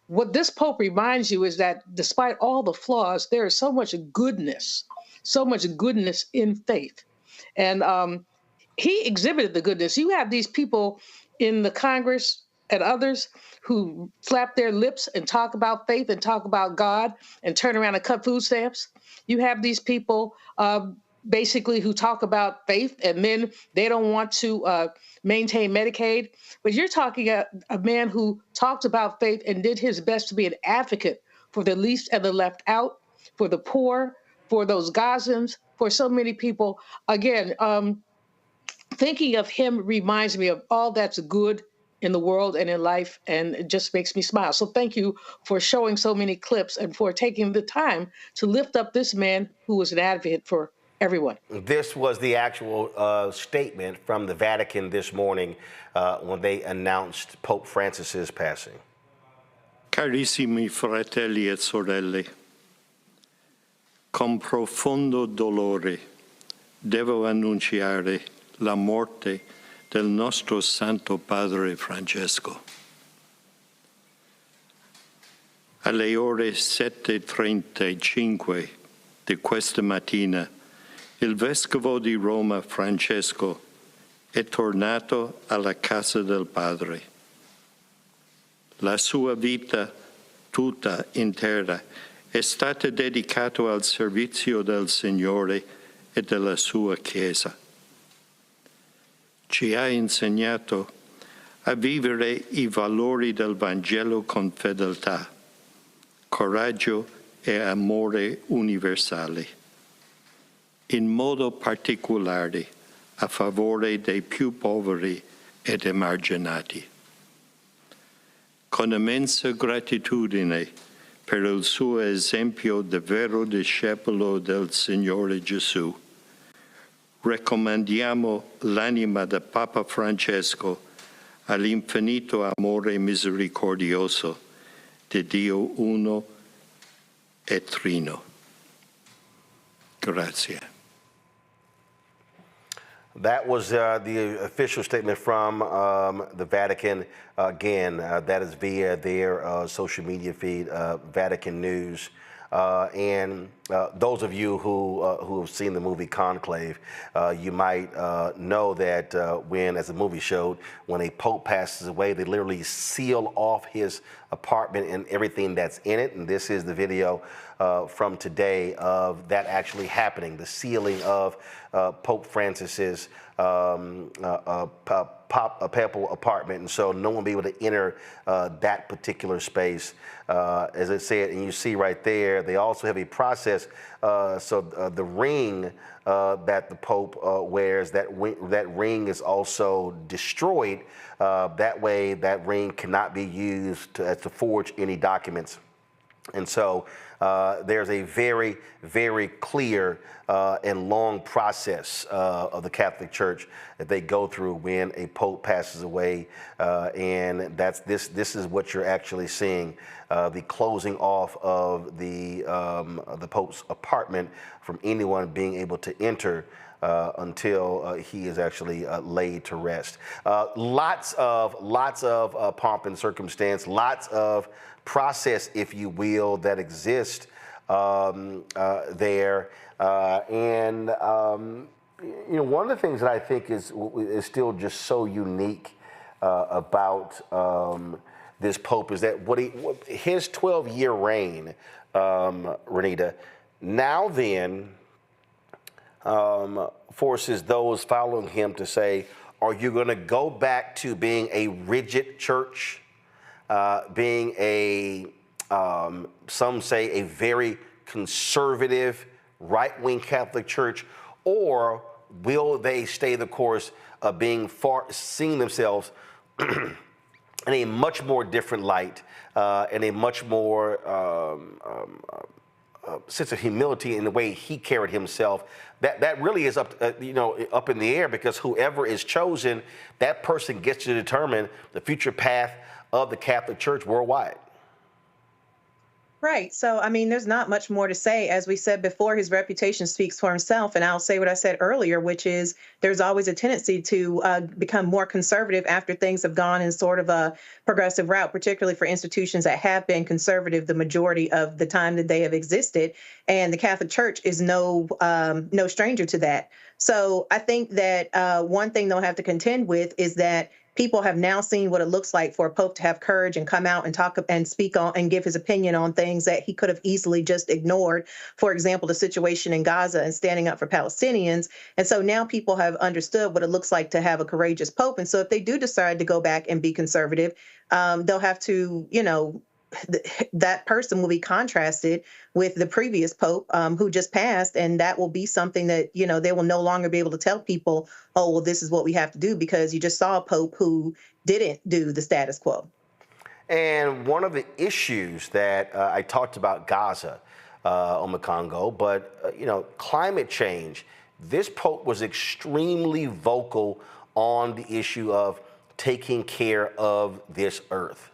what this Pope reminds you is that despite all the flaws, there is so much goodness in faith. And he exhibited the goodness. You have these people in the Congress and others who flap their lips and talk about faith and talk about God and turn around and cut food stamps. You have these people basically who talk about faith and then they don't want to maintain Medicaid. But you're talking a man who talked about faith and did his best to be an advocate for the least and the left out, for the poor, for those Gazans, for so many people. Again, thinking of him reminds me of all that's good in the world and in life, and it just makes me smile. So thank you for showing so many clips and for taking the time to lift up this man who was an advocate for everyone. This was the actual statement from the Vatican this morning when they announced Pope Francis's passing. Carissimi fratelli e sorelle, con profondo dolore devo annunciare la morte del nostro Santo Padre Francesco. Alle ore 7:35 di questa mattina, il Vescovo di Roma Francesco è tornato alla casa del Padre. La sua vita tutta intera è stata dedicata al servizio del Signore e della sua Chiesa. Ci ha insegnato a vivere i valori del Vangelo con fedeltà, coraggio e amore universale, in modo particolare a favore dei più poveri ed emarginati. Con immensa gratitudine per il suo esempio di vero discepolo del Signore Gesù, raccomandiamo l'anima del Papa Francesco all'infinito amore misericordioso di Dio uno e trino. Grazie. That was the official statement from the Vatican. Again, that is via their social media feed, Vatican News. And those of you who have seen the movie Conclave, you might know that when, as the movie showed, when a pope passes away, they literally seal off his apartment and everything that's in it. And this is the video from today of that actually happening, the sealing of Pope Francis's papal apartment, and so no one will be able to enter that particular space. As I said, and you see right there, they also have a process. The ring that the Pope wears, that ring is also destroyed. That way, that ring cannot be used to forge any documents. And so there's a very, very clear and long process of the Catholic Church that they go through when a pope passes away, and this is what you're actually seeing: the closing off of the Pope's apartment from anyone being able to enter until he is actually laid to rest. Lots of pomp and circumstance, lots of process, if you will, that exists there. One of the things that I think is still just so unique about this Pope is that his 12-year reign, Renita, now then forces those following him to say, are you going to go back to being a rigid church? Being some say a very conservative, right-wing Catholic church, or will they stay the course of seeing themselves in a much more different light, and a much more sense of humility in the way he carried himself? That really is up in the air, because whoever is chosen, that person gets to determine the future path of the Catholic Church worldwide. Right. So, I mean, there's not much more to say. As we said before, his reputation speaks for himself. And I'll say what I said earlier, which is there's always a tendency to become more conservative after things have gone in sort of a progressive route, particularly for institutions that have been conservative the majority of the time that they have existed. And the Catholic Church is no stranger to that. So I think that one thing they'll have to contend with is that people have now seen what it looks like for a pope to have courage and come out and talk and speak on and give his opinion on things that he could have easily just ignored. For example, the situation in Gaza and standing up for Palestinians. And so now people have understood what it looks like to have a courageous pope. And so if they do decide to go back and be conservative, they'll have to, that person will be contrasted with the previous pope who just passed, and that will be something that they will no longer be able to tell people, oh, well, this is what we have to do, because you just saw a pope who didn't do the status quo. And one of the issues that I talked about Gaza on the Congo, but climate change. This pope was extremely vocal on the issue of taking care of this earth.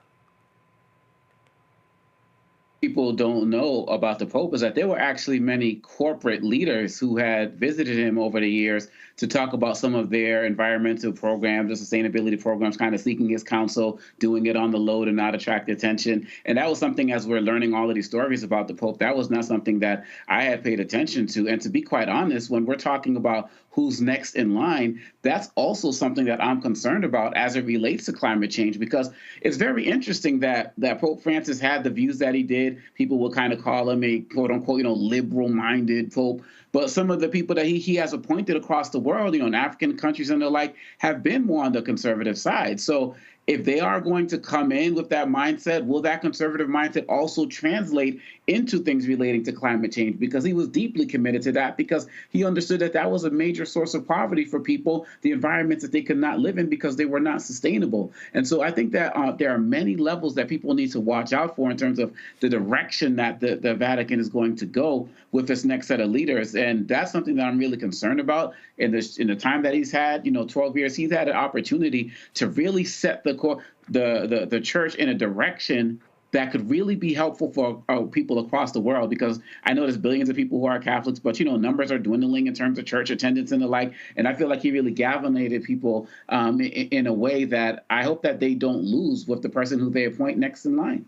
People don't know about the Pope is that there were actually many corporate leaders who had visited him over the years to talk about some of their environmental programs, the sustainability programs, kind of seeking his counsel, doing it on the low to not attract attention. And that was something, as we're learning all of these stories about the Pope, that was not something that I had paid attention to. And to be quite honest, when we're talking about who's next in line, that's also something that I'm concerned about as it relates to climate change, because it's very interesting that Pope Francis had the views that he did. People will kind of call him a quote unquote, liberal-minded Pope. But some of the people that he has appointed across the world, in African countries and the like, have been more on the conservative side. So if they are going to come in with that mindset, will that conservative mindset also translate into things relating to climate change? Because he was deeply committed to that, because he understood that that was a major source of poverty for people, the environments that they could not live in because they were not sustainable. And so I think that there are many levels that people need to watch out for in terms of the direction that the Vatican is going to go with this next set of leaders. And that's something that I'm really concerned about. In the time that he's had, 12 years, he's had an opportunity to really set the church in a direction that could really be helpful for people across the world, because I know there's billions of people who are Catholics, but, numbers are dwindling in terms of church attendance and the like. And I feel like he really galvanized people in a way that I hope that they don't lose with the person who they appoint next in line.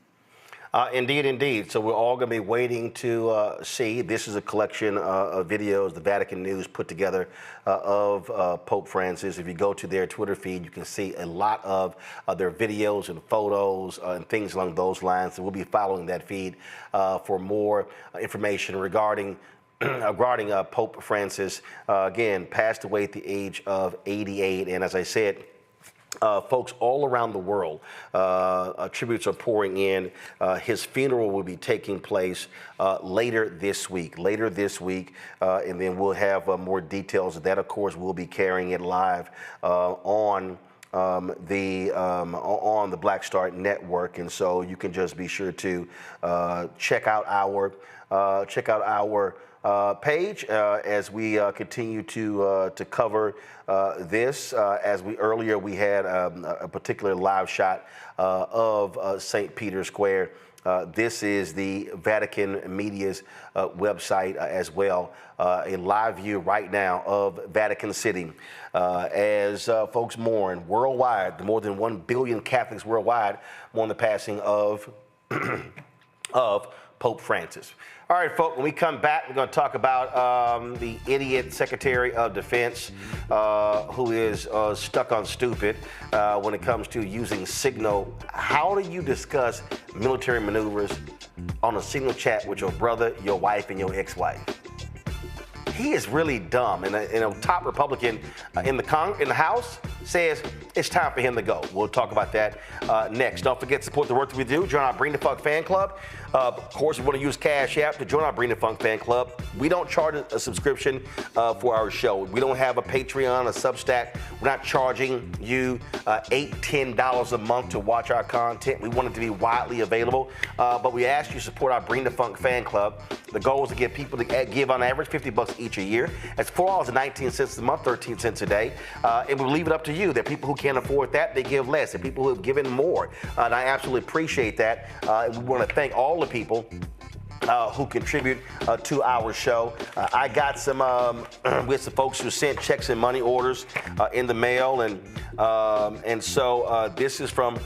Indeed, indeed. So we're all going to be waiting to see. This is a collection of videos the Vatican News put together of Pope Francis. If you go to their Twitter feed, you can see a lot of their videos and photos and things along those lines. So we'll be following that feed for more information regarding Pope Francis. Again, passed away at the age of 88. And as I said, folks all around the world, tributes are pouring in. His funeral will be taking place later this week, and then we'll have more details of that. Of course, we'll be carrying it live on the Black Star Network, and so you can just be sure to check out our page as we continue to cover this. As earlier we had a particular live shot of St. Peter's Square. This is the Vatican Media's website as well. A live view right now of Vatican City as folks mourn worldwide. More than 1 billion Catholics worldwide mourn the passing of Pope Francis. All right, folks, when we come back, we're going to talk about the idiot Secretary of Defense who is stuck on stupid when it comes to using Signal. How do you discuss military maneuvers on a Signal chat with your brother, your wife, and your ex-wife? He is really dumb, and a top Republican in the House says it's time for him to go. We'll talk about that next. Don't forget to support the work that we do. Join our Bring the Funk fan club. Of course, if you want to use Cash App to join our Bring the Funk fan club. We don't charge a subscription for our show. We don't have a Patreon, a Substack. We're not charging you $8, $10 a month to watch our content. We want it to be widely available, but we ask you to support our Bring the Funk fan club. The goal is to get people to give on average $50 each a year. That's $4.19 a month, 13 cents a day. And we'll leave it up to you. There are people who can't afford that, they give less. There are people who have given more. And I absolutely appreciate that. And we want to thank all the people who contribute to our show. I got some with some folks who sent checks and money orders in the mail, and so this is from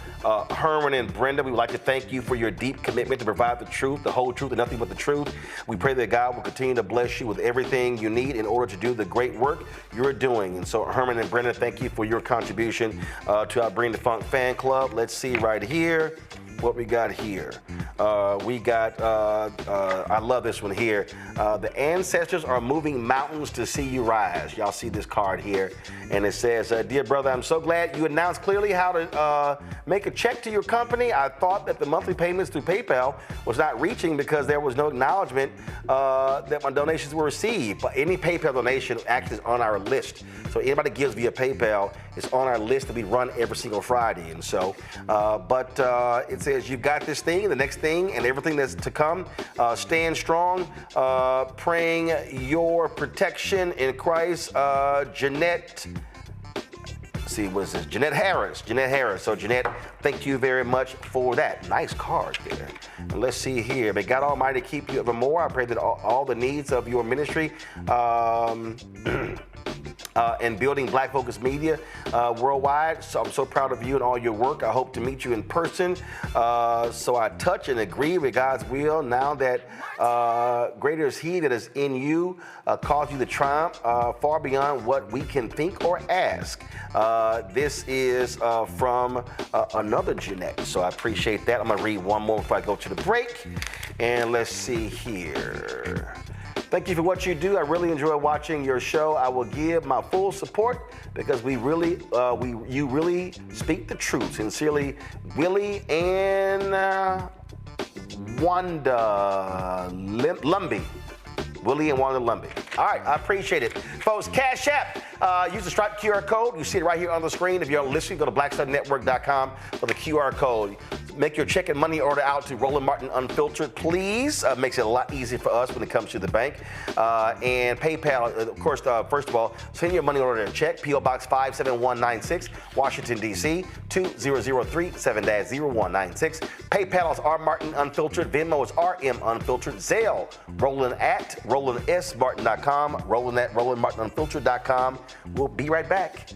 Herman and Brenda. We would like to thank you for your deep commitment to provide the truth, the whole truth, and nothing but the truth. We pray that God will continue to bless you with everything you need in order to do the great work you're doing. And so Herman and Brenda, thank you for your contribution to our Bring the Funk fan club. Let's see right here what we got here. We got, I love this one here. The ancestors are moving mountains to see you rise. Y'all see this card here. And it says, dear brother, I'm so glad you announced clearly how to make a check to your company. I thought that the monthly payments through PayPal was not reaching because there was no acknowledgement that my donations were received. But any PayPal donation actually is on our list. So anybody gives via PayPal is on our list that we run every single Friday. And so, it says you've got this thing, the next thing, and everything that's to come. Stand strong, praying your protection in Christ. Jeanette, see, what is this? Jeanette Harris. So Jeanette, thank you very much for that. Nice card there. And let's see here. May God Almighty keep you evermore. I pray that all the needs of your ministry and building Black Focus Media worldwide. So I'm so proud of you and all your work. I hope to meet you in person. So I touch and agree with God's will now that greater is He that is in you, cause you to triumph far beyond what we can think or ask. This is from another Jeanette. So I appreciate that. I'm going to read one more before I go to the break. And let's see here. Thank you for what you do. I really enjoy watching your show. I will give my full support because you really speak the truth. Sincerely, Willie and Wanda Lumby. Willie and Wanda Lumby. All right, I appreciate it. Folks, Cash App, use the Stripe QR code. You see it right here on the screen. If you're listening, go to blackstarnetwork.com for the QR code. Make your check and money order out to Roland Martin Unfiltered, please. Makes it a lot easier for us when it comes to the bank. And PayPal, of course, first of all, send your money order and check. P.O. Box 57196, Washington, D.C., 20037-0196. PayPal is R Martin Unfiltered. Venmo is RM Unfiltered. Zelle, Roland at RolandSMartin.com. Roland at RolandMartinUnfiltered.com. We'll be right back.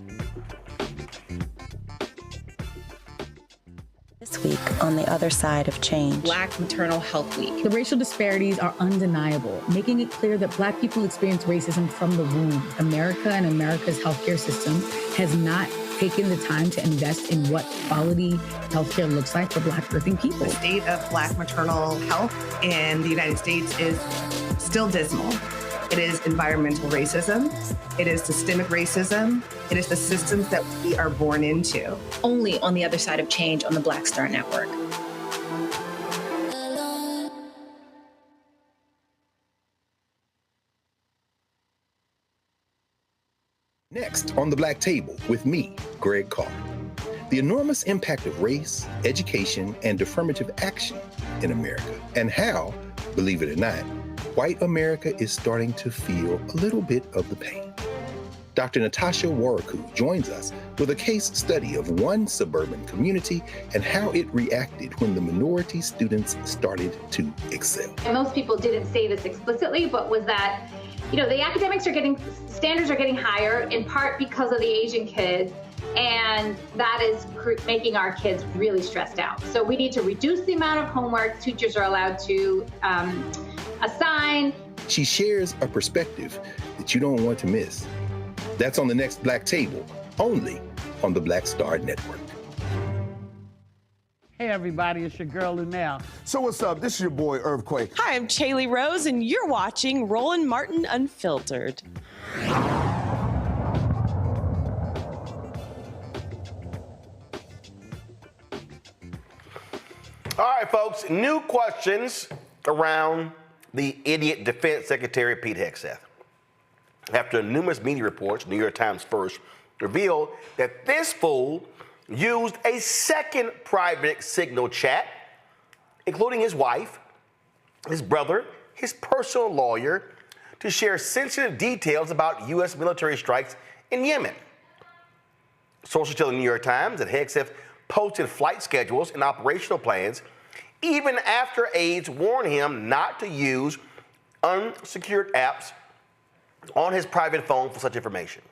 This week on the other side of change. Black Maternal Health Week. The racial disparities are undeniable, making it clear that Black people experience racism from the womb. America and America's healthcare system has not taken the time to invest in what quality healthcare looks like for Black birthing people. The state of Black maternal health in the United States is still dismal. It is environmental racism. It is systemic racism. It is the systems that we are born into. Only on the other side of change on the Black Star Network. Next on the Black Table with me, Greg Carr. The enormous impact of race, education, and affirmative action in America, and how, believe it or not, white America is starting to feel a little bit of the pain. Dr. Natasha Waraku joins us with a case study of one suburban community and how it reacted when the minority students started to excel. And most people didn't say this explicitly, but was that, the academics standards are getting higher in part because of the Asian kids, and that is making our kids really stressed out. So we need to reduce the amount of homework teachers are allowed to assign. She shares a perspective that you don't want to miss. That's on the next Black Table, only on the Black Star Network. Hey everybody, it's your girl Lunel. So what's up? This is your boy Earthquake. Hi, I'm Chaley Rose, and you're watching Roland Martin Unfiltered. All right, folks, new questions around the idiot Defense Secretary Pete Hegseth. After numerous media reports, New York Times first, revealed that this fool used a second private signal chat, including his wife, his brother, his personal lawyer, to share sensitive details about U.S. military strikes in Yemen. Sources tell the New York Times that Hegseth posted flight schedules and operational plans even after aides warned him not to use unsecured apps on his private phone for such information.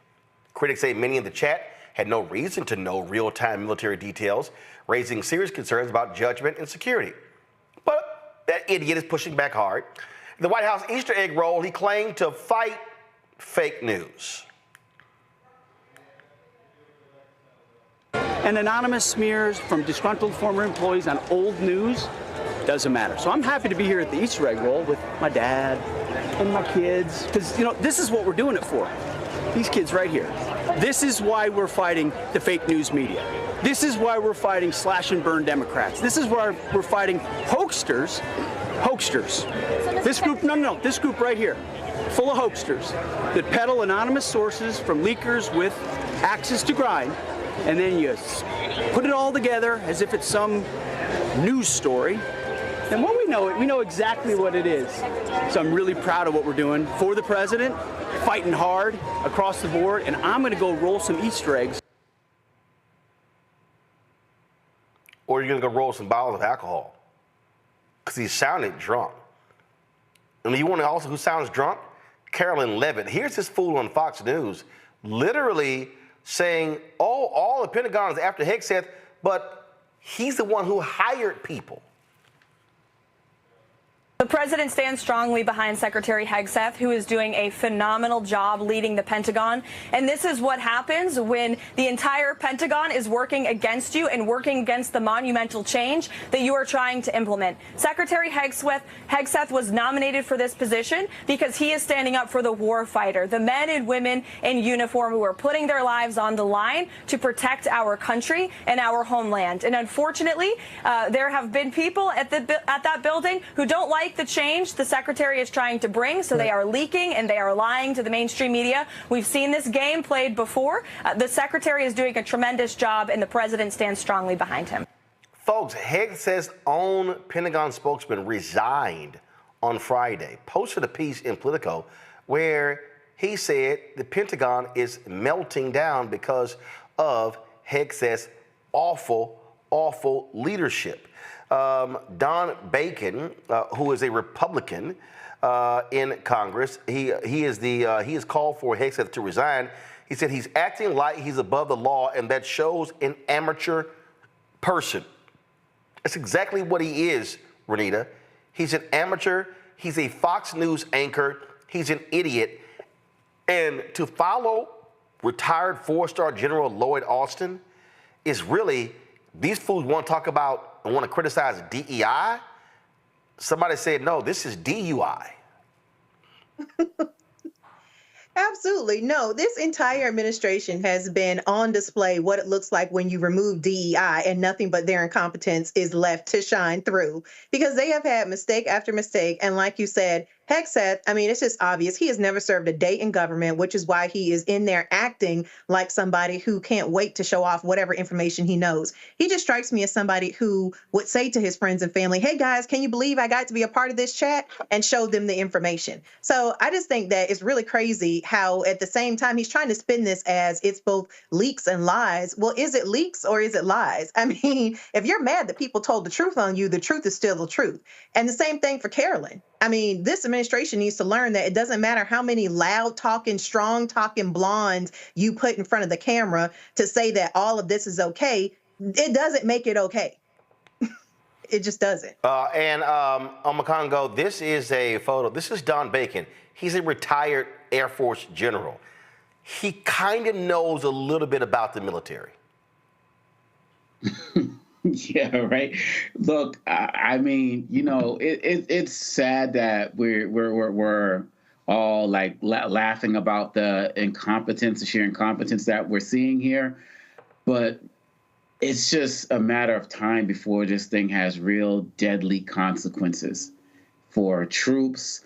Critics say many in the chat had no reason to know real-time military details, raising serious concerns about judgment and security. But that idiot is pushing back hard. In the White House Easter egg roll, he claimed to fight fake news. And anonymous smears from disgruntled former employees on old news doesn't matter. So I'm happy to be here at the Easter egg roll with my dad and my kids, because this is what we're doing it for. These kids right here. This is why we're fighting the fake news media. This is why we're fighting slash and burn Democrats. This is why we're fighting hoaxsters. This group, this group right here, full of hoaxsters that peddle anonymous sources from leakers with axes to grind, and then you put it all together as if it's some news story. And when we know exactly what it is. So I'm really proud of what we're doing for the president, fighting hard across the board, and I'm going to go roll some Easter eggs. Or you're going to go roll some bottles of alcohol, because he sounded drunk. And you want to also who sounds drunk? Carolyn Levitt. Here's this fool on Fox News literally saying, all the Pentagon is after Hegseth, but he's the one who hired people. The president stands strongly behind Secretary Hegseth, who is doing a phenomenal job leading the Pentagon. And this is what happens when the entire Pentagon is working against you and working against the monumental change that you are trying to implement. Secretary Hegseth was nominated for this position because he is standing up for the war fighter, the men and women in uniform who are putting their lives on the line to protect our country and our homeland. And unfortunately, there have been people at that building who don't like the change the secretary is trying to bring, so they are leaking and they are lying to the mainstream media. We've seen this game played before. The secretary is doing a tremendous job, and the president stands strongly behind him. Folks, Hegseth's own Pentagon spokesman resigned on Friday, posted a piece in Politico where he said the Pentagon is melting down because of Hegseth's awful leadership. Don Bacon, who is a Republican in Congress, he has called for Hegseth to resign. He said he's acting like he's above the law, and that shows an amateur person. That's exactly what he is, Renita. He's an amateur. He's a Fox News anchor. He's an idiot. And to follow retired four-star General Lloyd Austin is really, these fools want to talk about and want to criticize DEI. Somebody said, no, this is DUI. Absolutely. No, this entire administration has been on display what it looks like when you remove DEI and nothing but their incompetence is left to shine through, because they have had mistake after mistake. And like you said, Hegseth, I mean, it's just obvious. He has never served a day in government, which is why he is in there acting like somebody who can't wait to show off whatever information he knows. He just strikes me as somebody who would say to his friends and family, hey, guys, can you believe I got to be a part of this chat, and show them the information. So I just think that it's really crazy how at the same time he's trying to spin this as it's both leaks and lies. Well, is it leaks or is it lies? I mean, if you're mad that people told the truth on you, the truth is still the truth. And the same thing for Carolyn. I mean, this administration needs to learn that it doesn't matter how many loud talking, strong talking blondes you put in front of the camera to say that all of this is okay. It doesn't make it okay. It just doesn't. On Congo, this is a photo. This is Don Bacon. He's a retired Air Force general. He kind of knows a little bit about the military. Yeah, right. Look, I mean, you know, it's sad that we're all like laughing about the incompetence, the sheer incompetence that we're seeing here, but it's just a matter of time before this thing has real deadly consequences for troops,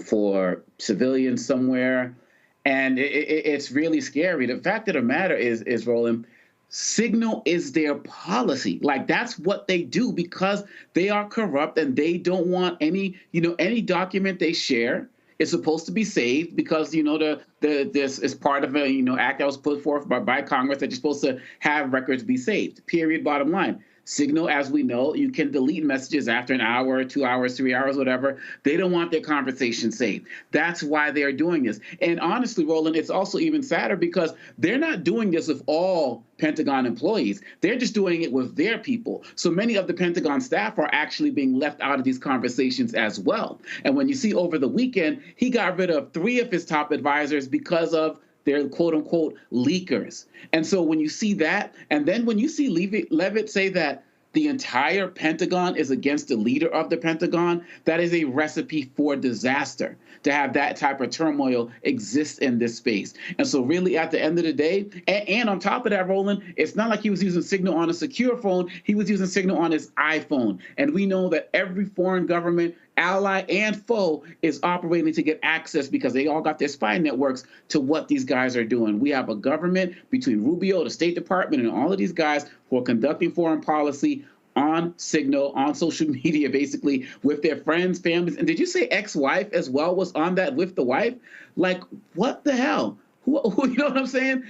for civilians somewhere, and it's really scary. The fact of the matter is, Roland, Signal is their policy. Like, that's what they do because they are corrupt and they don't want any document they share is supposed to be saved because, this is part of a, act that was put forth by Congress that you're supposed to have records be saved. Period. Bottom line. Signal, as we know, you can delete messages after an hour, 2 hours, 3 hours, whatever. They don't want their conversation saved. That's why they're doing this. And honestly, Roland, it's also even sadder because they're not doing this with all Pentagon employees. They're just doing it with their people. So many of the Pentagon staff are actually being left out of these conversations as well. And when you see over the weekend, he got rid of 3 of his top advisors because of they're quote unquote leakers. And so when you see that, and then when you see Leavitt say that the entire Pentagon is against the leader of the Pentagon, that is a recipe for disaster to have that type of turmoil exist in this space. And so really at the end of the day, and on top of that, Roland, it's not like he was using Signal on a secure phone. He was using Signal on his iPhone. And we know that every foreign government, ally and foe, is operating to get access because they all got their spy networks to what these guys are doing. We have a government between Rubio, the State Department, and all of these guys who are conducting foreign policy on Signal, on social media, basically, with their friends, families. And did you say ex-wife as well was on that with the wife? Like, what the hell? Who you know what I'm saying?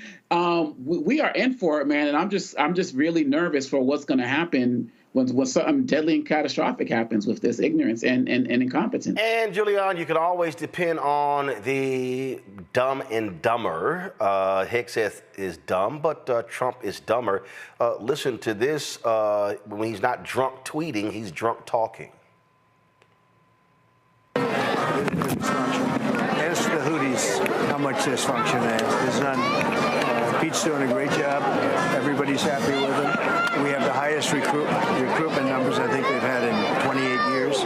We are in for it, man. And I'm just really nervous for what's going to happen when something deadly and catastrophic happens with this ignorance and incompetence. And Julian, you can always depend on the dumb and dumber. Hegseth is dumb, but Trump is dumber. Listen to this. When he's not drunk tweeting, he's drunk talking. Ask the Houthis how much dysfunction there's none. Pete's doing a great job. Everybody's happy with him. We have the highest recruitment numbers I think we've had in 28 years.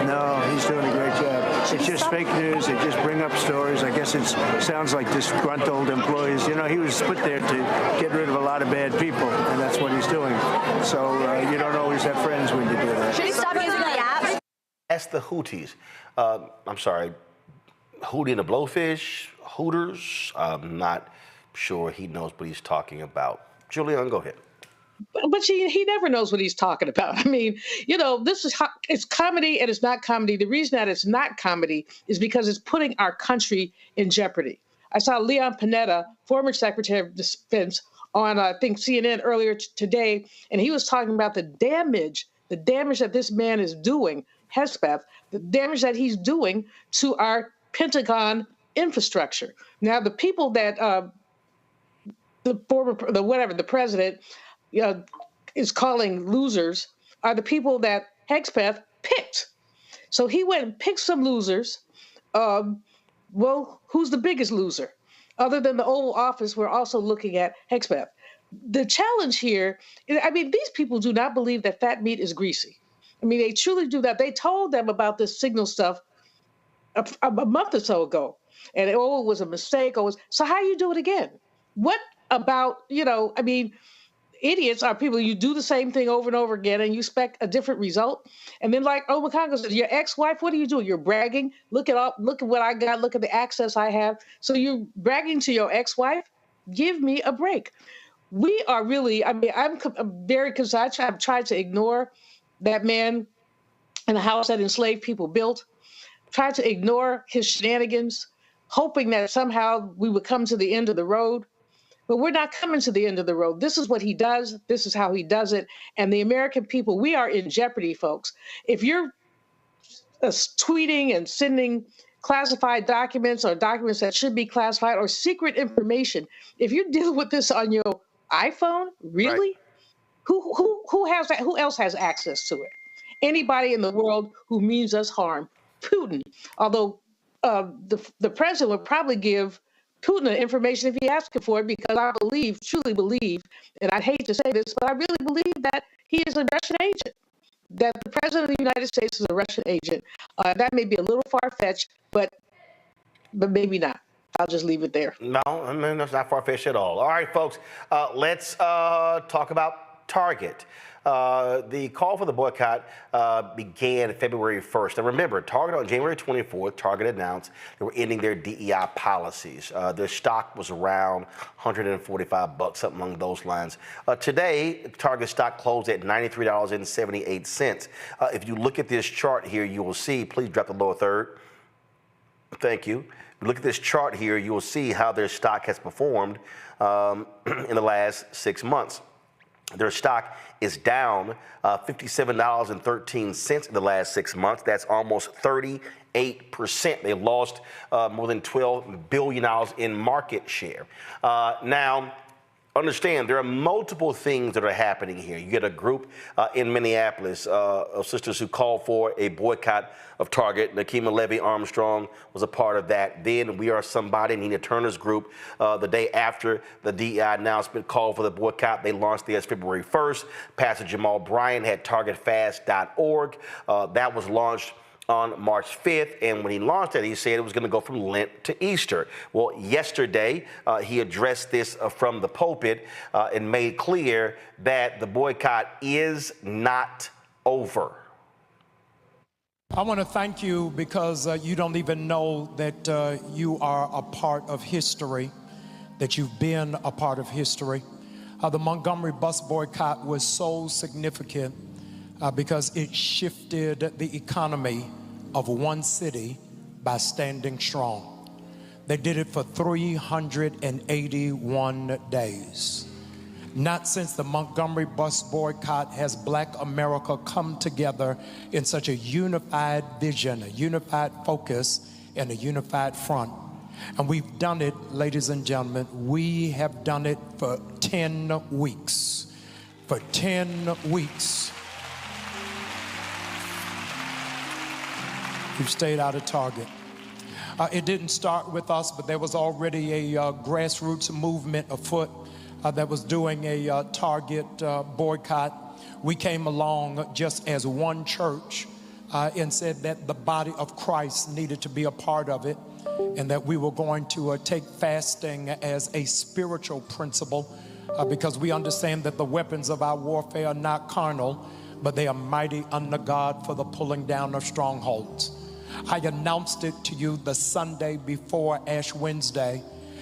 No, he's doing a great job. It's just fake news. They just bring up stories. I guess it sounds like disgruntled employees. You know, he was put there to get rid of a lot of bad people, and that's what he's doing. So you don't always have friends when you do that. Should he stop using the app? Ask the Houthis. I'm sorry, Hootie and the Blowfish, Hooters. I'm not sure he knows what he's talking about. Julian, go ahead. But he never knows what he's talking about. I mean, this is it's comedy and it's not comedy. The reason that it's not comedy is because it's putting our country in jeopardy. I saw Leon Panetta, former Secretary of Defense, on I think CNN earlier today, and he was talking about the damage that this man is doing, Hegseth, the damage that he's doing to our Pentagon infrastructure. Now, the people that the president is calling losers are the people that Hegseth picked. So he went and picked some losers. Well, who's the biggest loser? Other than the Oval Office, we're also looking at Hegseth. The challenge here, I mean, these people do not believe that fat meat is greasy. I mean, they truly do that. They told them about this signal stuff a month or so ago, and it was a mistake. So how you do it again? What about, I mean, idiots are people, you do the same thing over and over again and you expect a different result. And then like Omar Miller says, your ex-wife, what are you doing? You're bragging. Look at what I got. Look at the access I have. So you're bragging to your ex-wife? Give me a break. We are really, I mean, I'm very concerned. I've tried to ignore that man in the house that enslaved people built, tried to ignore his shenanigans, hoping that somehow we would come to the end of the road. But we're not coming to the end of the road. This is what he does. This is how he does it. And the American people, we are in jeopardy, folks. If you're tweeting and sending classified documents or documents that should be classified or secret information, if you're dealing with this on your iPhone, really? Right. Who has that? Who else has access to it? Anybody in the world who means us harm. Putin. Although the president would probably give Putin the information if he asked for it, because I truly believe, and I hate to say this, but I really believe that he is a Russian agent, that the president of the United States is a Russian agent. That may be a little far-fetched, but maybe not. I'll just leave it there. No, I mean, that's not far-fetched at all. All right, folks, let's talk about Target. The call for the boycott began February 1st. And remember, Target on January 24th, Target announced they were ending their DEI policies. Their stock was around $145, something along those lines. Today, Target stock closed at $93.78. If you look at this chart here, you will see, please drop the lower third. Thank you. Look at this chart here, you will see how their stock has performed in the last 6 months. Their stock is down $57.13 in the last 6 months. That's almost 38%. They lost more than $12 billion in market share. Now, understand, there are multiple things that are happening here. You get a group in Minneapolis of sisters who called for a boycott of Target. Nakima Levy Armstrong was a part of that. Then We Are Somebody, Nina Turner's group, the day after the DEI announcement called for the boycott, they launched theirs February 1st. Pastor Jamal Bryant had targetfast.org. That was launched on March 5th, and when he launched it, he said it was going to go from Lent to Easter. Well, yesterday, he addressed this from the pulpit and made clear that the boycott is not over. I want to thank you because you don't even know that you are a part of history, that you've been a part of history. The Montgomery bus boycott was so significant because it shifted the economy of one city by standing strong. They did it for 381 days. Not since the Montgomery bus boycott has Black America come together in such a unified vision, a unified focus, and a unified front. And we've done it, ladies and gentlemen, we have done it for 10 weeks. For 10 weeks. We've stayed out of Target. It didn't start with us, but there was already a grassroots movement afoot that was doing a Target boycott. We came along just as one church and said that the body of Christ needed to be a part of it, and that we were going to take fasting as a spiritual principle because we understand that the weapons of our warfare are not carnal, but they are mighty under God for the pulling down of strongholds. I announced it to you the Sunday before Ash Wednesday,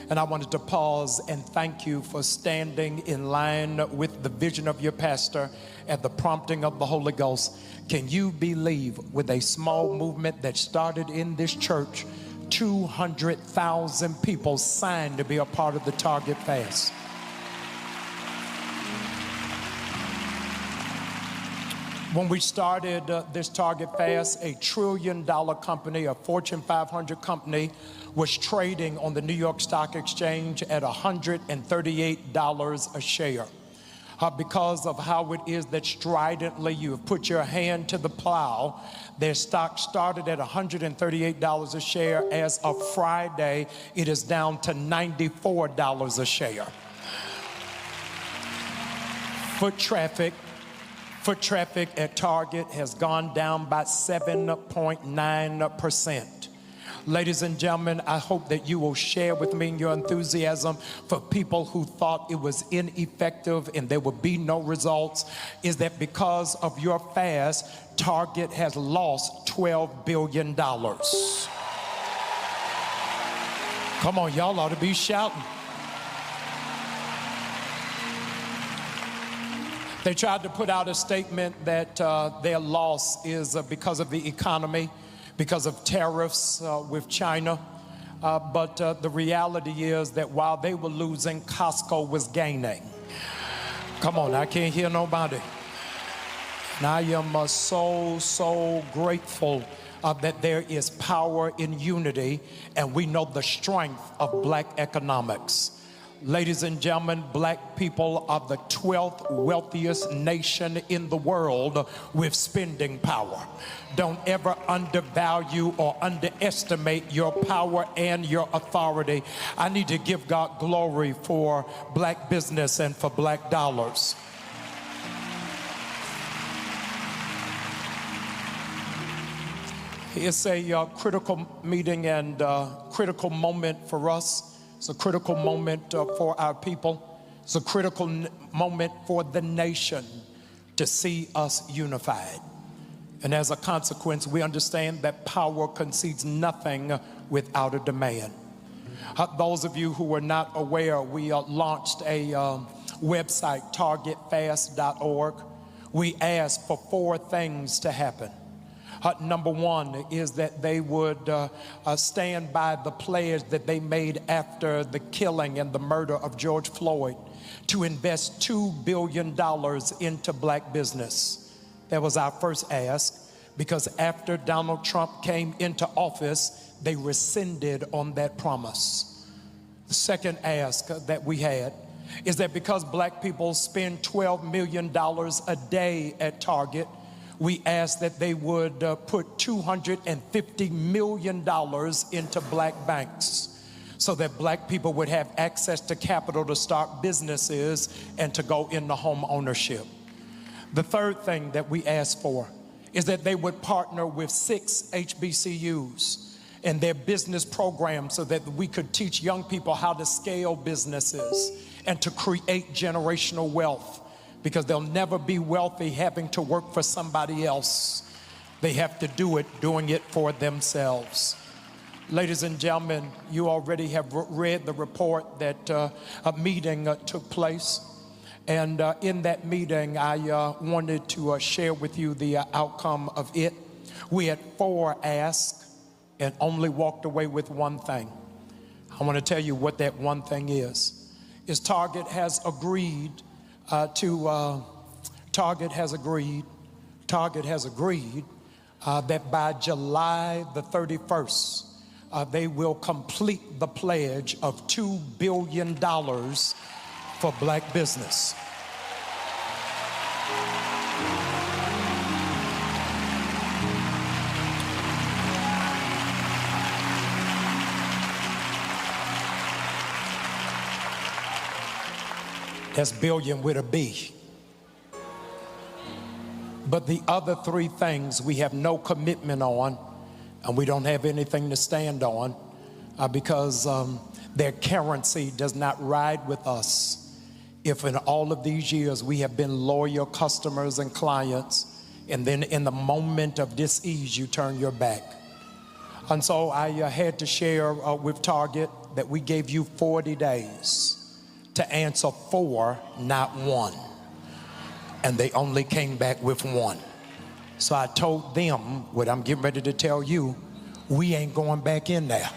and I wanted to pause and thank you for standing in line with the vision of your pastor at the prompting of the Holy Ghost. Can you believe, with a small movement that started in this church, 200,000 people signed to be a part of the Target Fast? When we started this Target Fast, $1 trillion company, a Fortune 500 company, was trading on the New York Stock Exchange at $138 a share. Because of how it is that stridently you have put your hand to the plow, their stock started at $138 a share. As of Friday, it is down to $94 a share. Foot traffic at Target has gone down by 7.9%. Ladies and gentlemen, I hope that you will share with me your enthusiasm for people who thought it was ineffective and there would be no results. Is that because of your fast, Target has lost $12 billion. Come on, y'all ought to be shouting. They tried to put out a statement that their loss is because of the economy, because of tariffs with China. But the reality is that while they were losing, Costco was gaining. Come on, I can't hear nobody. And I am so grateful that there is power in unity, and we know the strength of black economics. Ladies and gentlemen, black people are the 12th wealthiest nation in the world with spending power. Don't ever undervalue or underestimate your power and your authority. I need to give God glory for black business and for black dollars. It's a critical meeting and critical moment for us. It's a critical moment for our people. It's a critical moment for the nation to see us unified. And as a consequence, we understand that power concedes nothing without a demand. Those of you who are not aware, we launched a website, targetfast.org. We asked for 4 things to happen. Number 1 is that they would stand by the pledge that they made after the killing and the murder of George Floyd to invest $2 billion into black business. That was our first ask, because after Donald Trump came into office, they rescinded on that promise. The second ask that we had is that because black people spend $12 million a day at Target, we asked that they would put $250 million into black banks so that black people would have access to capital to start businesses and to go into home ownership. The third thing that we asked for is that they would partner with 6 HBCUs and their business programs so that we could teach young people how to scale businesses and to create generational wealth. Because they'll never be wealthy having to work for somebody else. They have to do it, doing it for themselves. Ladies and gentlemen, you already have read the report that a meeting took place. And in that meeting, I wanted to share with you the outcome of it. We had 4 asks and only walked away with 1 thing. I want to tell you what that 1 thing is Target has agreed Target has agreed that by July the 31st, they will complete the pledge of $2 billion for black business. That's billion with a B. But the other 3 things we have no commitment on, and we don't have anything to stand on because their currency does not ride with us if in all of these years we have been loyal customers and clients, and then in the moment of dis-ease, you turn your back. And so I had to share with Target that we gave you 40 days to answer 4, not 1. And they only came back with 1. So I told them what I'm getting ready to tell you, we ain't going back in there.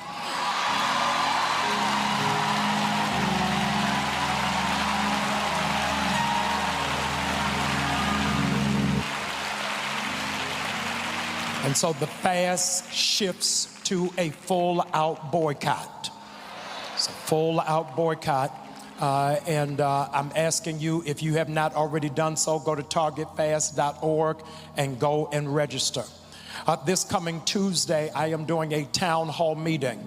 And so the fast shifts to a full-out boycott. It's a full-out boycott. And I'm asking you, if you have not already done so, go to targetfast.org and go and register. This coming Tuesday, I am doing a town hall meeting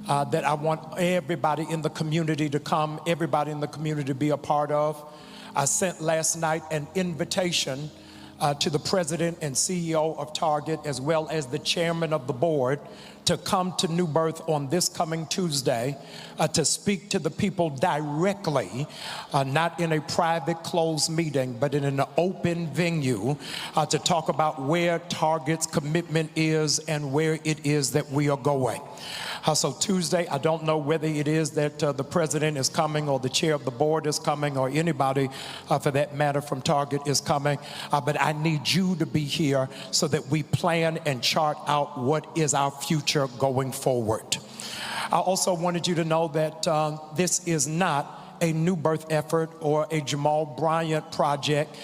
that I want everybody in the community to come, everybody in the community to be a part of. I sent last night an invitation to the president and CEO of Target, as well as the chairman of the board, to come to New Birth on this coming Tuesday to speak to the people directly, not in a private closed meeting, but in an open venue to talk about where Target's commitment is and where it is that we are going. So Tuesday, I don't know whether it is that the president is coming or the chair of the board is coming or anybody for that matter from Target is coming, but I need you to be here so that we plan and chart out what is our future going forward. I also wanted you to know that this is not a New Birth effort or a Jamal Bryant project.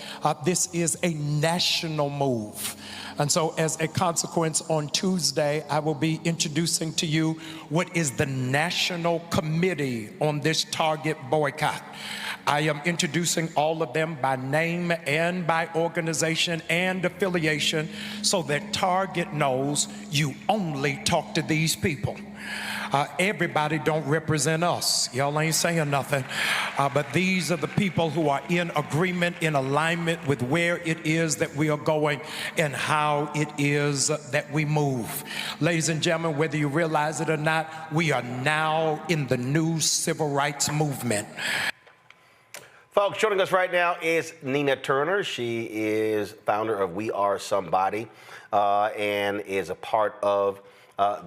This is a national move. And so as a consequence, on Tuesday, I will be introducing to you what is the national committee on this Target boycott. I am introducing all of them by name and by organization and affiliation so that Target knows you only talk to these people. Everybody don't represent us. Y'all ain't saying nothing. But these are the people who are in agreement, in alignment with where it is that we are going and how it is that we move. Ladies and gentlemen, whether you realize it or not, we are now in the new civil rights movement. Folks, joining us right now is Nina Turner. She is founder of We Are Somebody and is a part of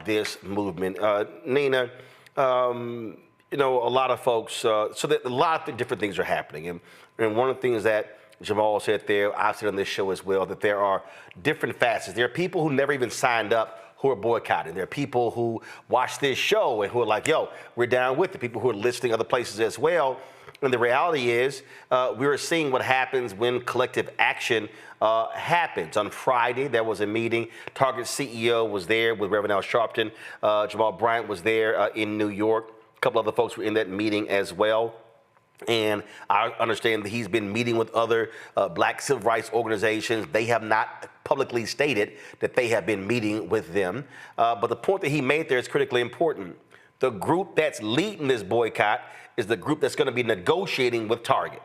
this movement. Nina, you know, a lot of folks, so that a lot of different things are happening. And one of the things that Jamal said there, I've said on this show as well, that there are different facets. There are people who never even signed up who are boycotting. There are people who watch this show and who are like, yo, we're down with it. People who are listening other places as well. And the reality is we are seeing what happens when collective action happens. On Friday, there was a meeting. Target CEO was there with Reverend Al Sharpton. Jamal Bryant was there in New York. A couple other folks were in that meeting as well. And I understand that he's been meeting with other black civil rights organizations. They have not publicly stated that they have been meeting with them. But the point that he made there is critically important. The group that's leading this boycott is the group that's going to be negotiating with Target.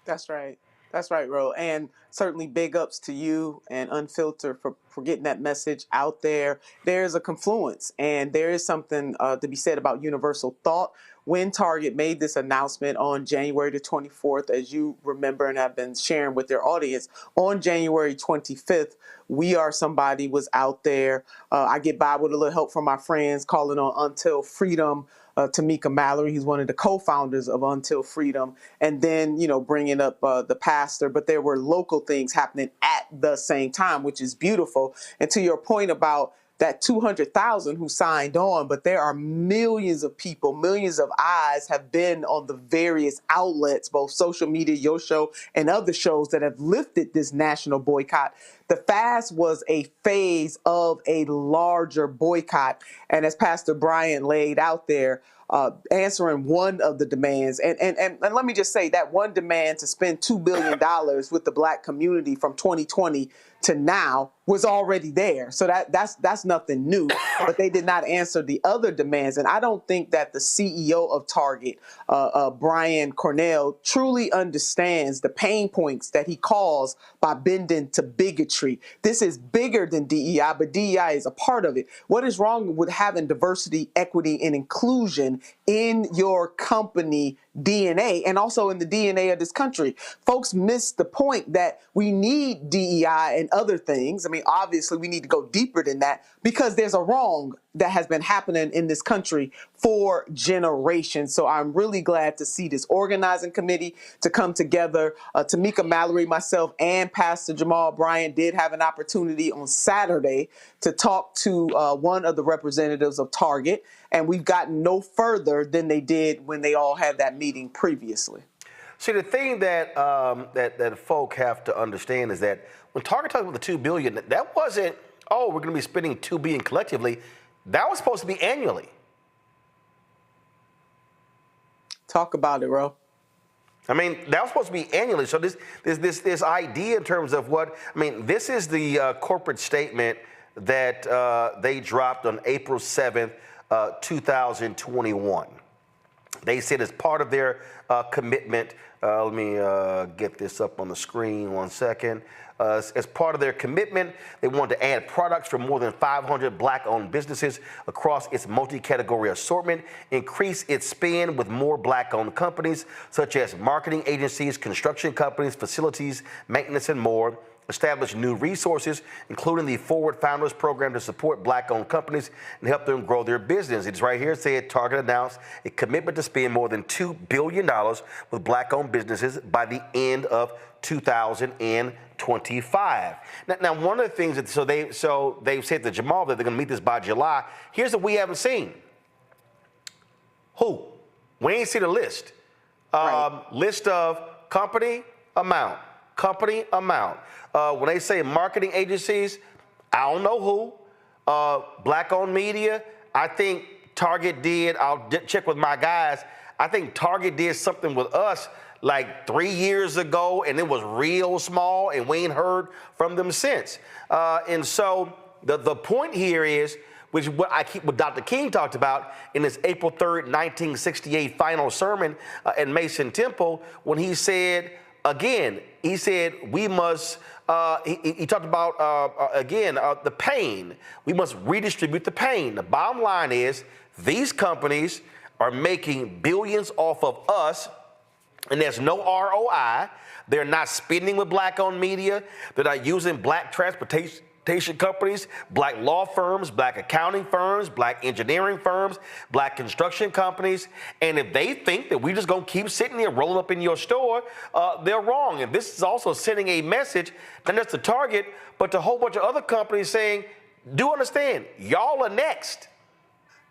That's right. That's right, Ro. And certainly big ups to you and Unfiltered for getting that message out there. There's a confluence, and there is something to be said about universal thought. When Target made this announcement on January the 24th, as you remember and have been sharing with their audience, on January 25th, We Are Somebody was out there. I get by with a little help from my friends calling on Until Freedom. Tamika Mallory, he's one of the co-founders of Until Freedom, and then, you know, bringing up the pastor. But there were local things happening at the same time, which is beautiful. And to your point about that 200,000 who signed on, but there are millions of people, millions of eyes have been on the various outlets, both social media, your show, and other shows that have lifted this national boycott. The fast was a phase of a larger boycott. And as Pastor Brian laid out there, answering one of the demands, and let me just say that one demand to spend $2 billion with the black community from 2020 to now was already there. So that's nothing new, but they did not answer the other demands. And I don't think that the CEO of Target, Brian Cornell, truly understands the pain points that he caused by bending to bigotry. This is bigger than DEI, but DEI is a part of it. What is wrong with having diversity, equity, and inclusion happen in your company DNA and also in the DNA of this country. Folks miss the point that we need DEI and other things. I mean, obviously, we need to go deeper than that because there's a wrong that has been happening in this country for generations. So I'm really glad to see this organizing committee to come together. Tamika Mallory, myself, and Pastor Jamal Bryant did have an opportunity on Saturday to talk to one of the representatives of Target, and we've gotten no further than they did when they all had that meeting previously. See, the thing that that folk have to understand is that when Target talked about the $2 billion, that wasn't, oh, we're going to be spending $2 billion collectively. That was supposed to be annually. Talk about it, Ro. I mean, that was supposed to be annually. So this idea in terms of what, I mean, this is the corporate statement that they dropped on April 7th, 2021. They said as part of their commitment, let me get this up on the screen 1 second. As part of their commitment, they wanted to add products from more than 500 Black-owned businesses across its multi-category assortment, increase its spend with more Black-owned companies, such as marketing agencies, construction companies, facilities, maintenance, and more, establish new resources, including the Forward Founders Program to support Black-owned companies and help them grow their business. It's right here. It said Target announced a commitment to spend more than $2 billion with Black-owned businesses by the end of 2025. Now, one of the things that they've said to Jamal that they're going to meet this by July. Here's what we haven't seen. Who? We ain't seen a list. Right. List of company amount. Company amount. When they say marketing agencies, I don't know who. Black-owned media, I think Target did. I'll check with my guys. I think Target did something with us like 3 years ago, and it was real small, and we ain't heard from them since. And so the point here is, which is what Dr. King talked about in his April 3rd, 1968 final sermon at Mason Temple, when he said, again, he said we must, he talked about, the pain. We must redistribute the pain. The bottom line is these companies are making billions off of us, and there's no ROI. They're not spending with Black-owned media. They're not using Black transportation companies, Black law firms, Black accounting firms, Black engineering firms, Black construction companies. And if they think that we're just going to keep sitting here rolling up in your store, they're wrong. And this is also sending a message, not just to Target, but to a whole bunch of other companies saying, do understand, y'all are next.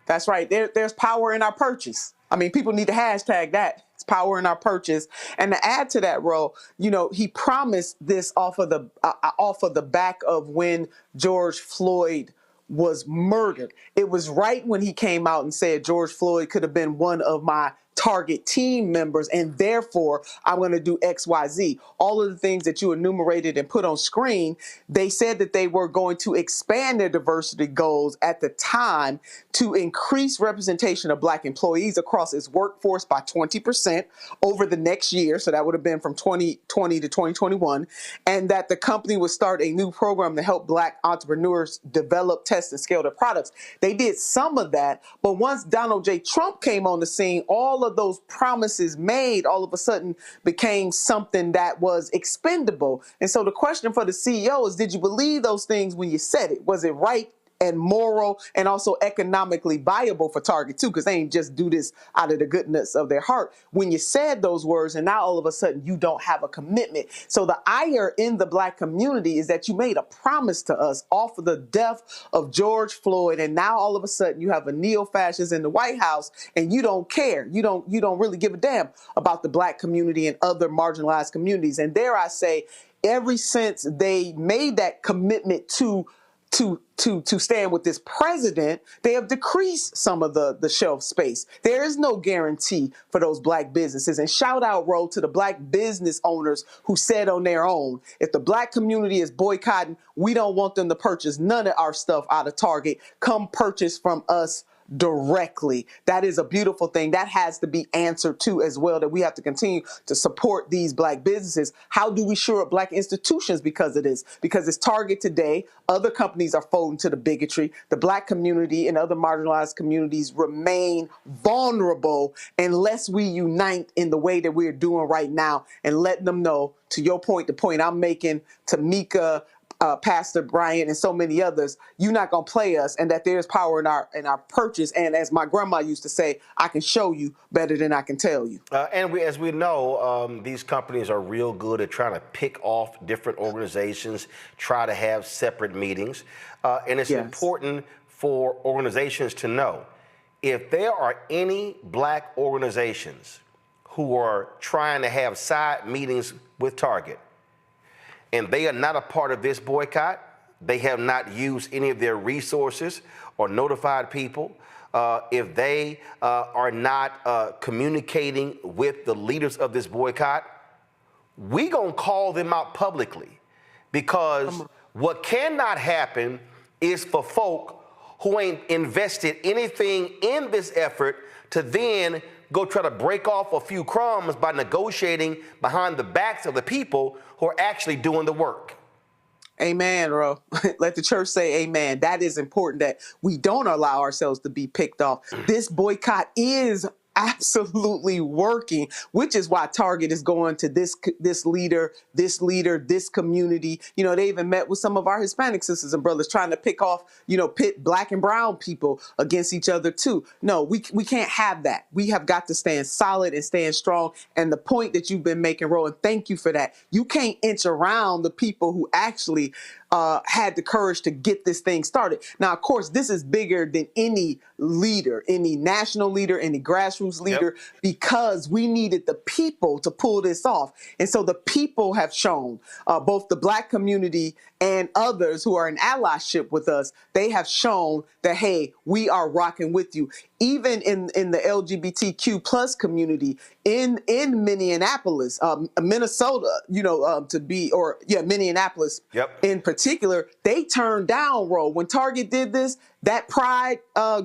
That's right. There's power in our purchase. I mean, people need to hashtag that. It's power in our purchase. And to add to that, Ro, he promised this off of the back of when George Floyd was murdered. It was right when he came out and said George Floyd could have been one of my Target team members, and therefore I'm going to do X, Y, Z. All of the things that you enumerated and put on screen, they said that they were going to expand their diversity goals at the time to increase representation of Black employees across its workforce by 20% over the next year. So that would have been from 2020 to 2021. And that the company would start a new program to help Black entrepreneurs develop, test, and scale their products. They did some of that, but once Donald J. Trump came on the scene, all of those promises made all of a sudden became something that was expendable. And so the question for the CEO is, did you believe those things when you said it? Was it right and moral and also economically viable for Target too? Because they ain't just do this out of the goodness of their heart. When you said those words and now all of a sudden you don't have a commitment. So the ire in the Black community is that you made a promise to us off of the death of George Floyd, and now all of a sudden you have a neo-fascist in the White House and you don't care. You don't really give a damn about the Black community and other marginalized communities. And dare I say, ever since they made that commitment to stand with this president, they have decreased some of the shelf space. There is no guarantee for those Black businesses. And shout out, Ro, to the Black business owners who said on their own, if the Black community is boycotting, we don't want them to purchase none of our stuff out of Target. Come purchase from us directly. That is a beautiful thing. That has to be answered to as well, that we have to continue to support these Black businesses. How do we shore up Black institutions because of this? Because it's Target today. Other companies are folding to the bigotry. The Black community and other marginalized communities remain vulnerable unless we unite in the way that we're doing right now and let them know, to your point, the point I'm making, Tamika, Pastor Bryant, and so many others, you're not going to play us, and that there's power in our purchase. And as my grandma used to say, I can show you better than I can tell you. As we know, these companies are real good at trying to pick off different organizations, try to have separate meetings. And it's important for organizations to know, if there are any Black organizations who are trying to have side meetings with Target, and they are not a part of this boycott, they have not used any of their resources or notified people, if they are not communicating with the leaders of this boycott, we gonna call them out publicly. Because what cannot happen is for folk who ain't invested anything in this effort to then go try to break off a few crumbs by negotiating behind the backs of the people who are actually doing the work. Amen, Ro. Let the church say amen. That is important, that we don't allow ourselves to be picked off. This boycott is absolutely working, which is why Target is going to this leader, this community. You know, they even met with some of our Hispanic sisters and brothers trying to pick off, pit Black and brown people against each other too. No, we can't have that. We have got to stand solid and stand strong. And the point that you've been making, Rowan, thank you for that. You can't inch around the people who actually had the courage to get this thing started. Now, of course, this is bigger than any leader, any national leader, any grassroots leader, because we needed the people to pull this off. And so the people have shown, both the Black community and others who are in allyship with us, they have shown that, hey, we are rocking with you. Even in the LGBTQ plus community in Minneapolis, Minnesota, Minneapolis in particular, they turned down Roe. When Target did this, that Pride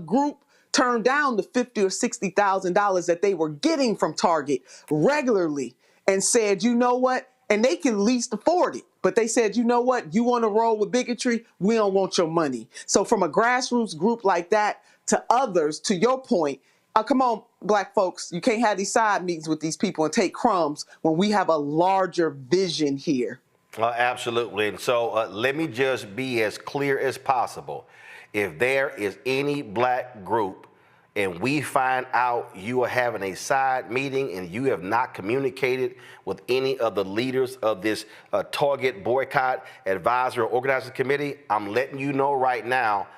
group turned down the $50,000 or $60,000 that they were getting from Target regularly and said, you know what? And they can least afford it. But they said, you know what? You want to roll with bigotry? We don't want your money. So from a grassroots group like that to others, to your point, come on, Black folks, you can't have these side meetings with these people and take crumbs when we have a larger vision here. Absolutely. And so let me just be as clear as possible. If there is any Black group and we find out you are having a side meeting and you have not communicated with any of the leaders of this Target boycott advisor or organizing committee, I'm letting you know right now,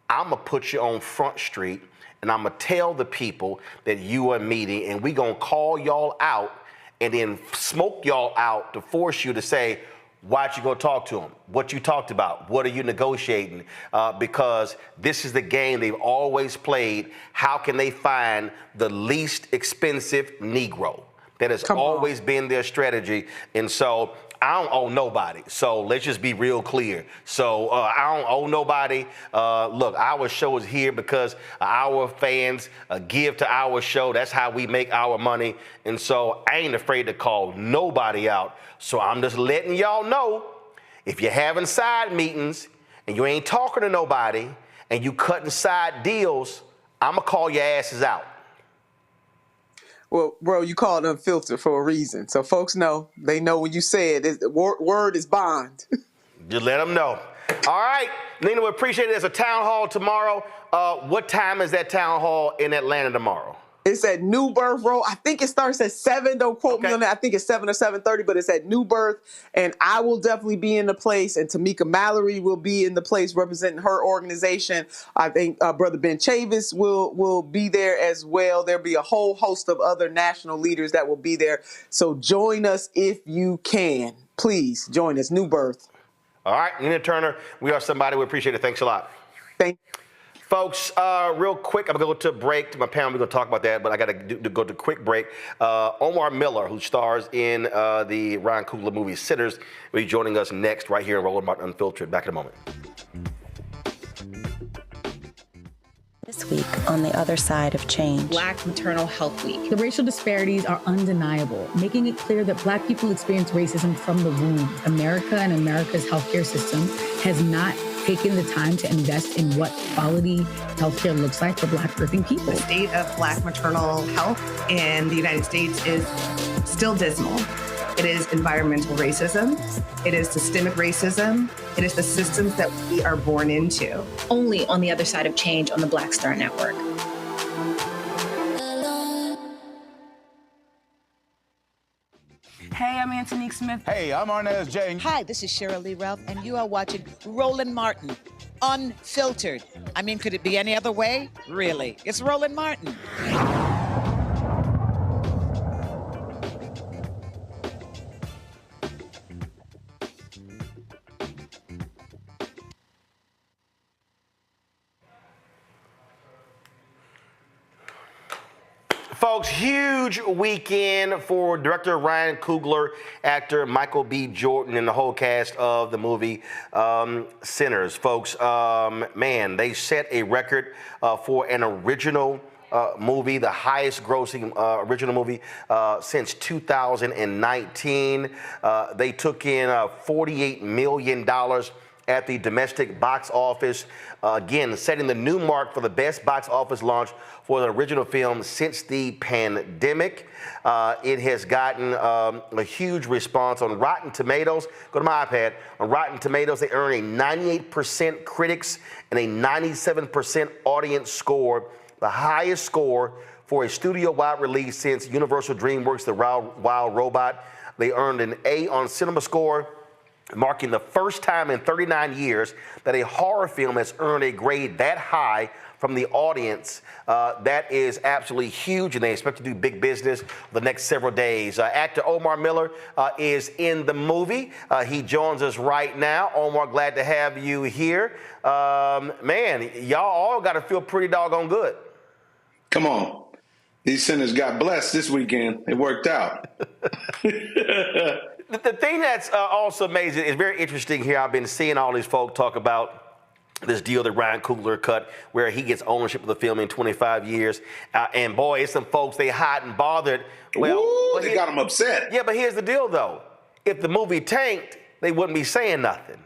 I'm going to put you on Front Street and I'm going to tell the people that you are meeting, and we going to call y'all out and then smoke y'all out to force you to say, why'd you go talk to them? What you talked about? What are you negotiating? Because this is the game they've always played. How can they find the least expensive Negro? That has always been their strategy. And so I don't owe nobody. So let's just be real clear. So I don't owe nobody. Look, our show is here because our fans give to our show. That's how we make our money. And so I ain't afraid to call nobody out. So I'm just letting y'all know, if you're having side meetings and you ain't talking to nobody and you cutting side deals, I'm going to call your asses out. Well, bro, you called Unfiltered for a reason. So folks know, they know when you say it, word is bond. Just let them know. All right, Nina, we appreciate it. There's a town hall tomorrow. What time is that town hall in Atlanta tomorrow? It's at New Birth Road. I think it starts at 7. Don't quote me on that. I think it's 7 or 7:30, but it's at New Birth. And I will definitely be in the place. And Tamika Mallory will be in the place representing her organization. I think Brother Ben Chavis will be there as well. There'll be a whole host of other national leaders that will be there. So join us if you can. Please join us. New Birth. All right, Nina Turner, we are somebody. We appreciate it. Thanks a lot. Thank you. Folks, real quick, I'm going to go to a break. To my panel, we're going to talk about that, but I got to go to a quick break. Omar Miller, who stars in the Ryan Coogler movie Sitters, will be joining us next right here on Roland Martin Unfiltered. Back in a moment. This Week on the other side of change. Black Maternal Health Week. The racial disparities are undeniable, making it clear that Black people experience racism from the womb. America and America's healthcare system has not taken the time to invest in what quality healthcare looks like for Black birthing people. The state of Black maternal health in the United States is still dismal. It is environmental racism. It is systemic racism. It is the systems that we are born into. Only on the other side of change on the Black Star Network. Hey, I'm Antonique Smith. Hey, I'm Arnez J. Hi, this is Cheryl Lee Ralph, and you are watching Roland Martin, Unfiltered. I mean, could it be any other way? Really? It's Roland Martin. Folks, huge weekend for director Ryan Coogler, actor Michael B. Jordan, and the whole cast of the movie Sinners. Folks, man, they set a record for an original movie, the highest grossing original movie since 2019. They took in $48 million at the domestic box office, again, setting the new mark for the best box office launch for the original film since the pandemic. It has gotten a huge response on Rotten Tomatoes. Go to my iPad. On Rotten Tomatoes, they earn a 98% critics and a 97% audience score, the highest score for a studio-wide release since Universal DreamWorks' The Wild Robot. They earned an A on CinemaScore, marking the first time in 39 years that a horror film has earned a grade that high from the audience. That is absolutely huge, and they expect to do big business the next several days. Actor Omar Miller is in the movie. He joins us right now. Omar, glad to have you here. Man, y'all all got to feel pretty doggone good. Come on. These sinners got blessed this weekend. It worked out. The thing that's also amazing is very interesting here. I've been seeing all these folk talk about this deal that Ryan Coogler cut where he gets ownership of the film in 25 years. And boy, it's some folks, they hot and bothered. Well, ooh, they got them upset. Yeah, but here's the deal, though. If the movie tanked, they wouldn't be saying nothing.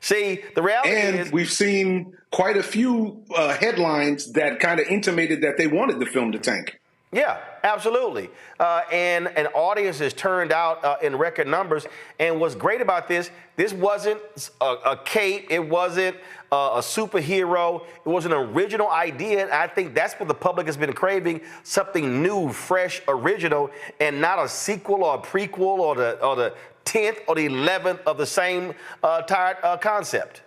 See, the reality is... we've seen quite a few headlines that kind of intimated that they wanted the film to tank. Yeah, absolutely. And an audience has turned out in record numbers. And what's great about this wasn't a cape. It wasn't a superhero. It was an original idea. And I think that's what the public has been craving, something new, fresh, original, and not a sequel or a prequel or the 10th or the 11th of the same tired concept.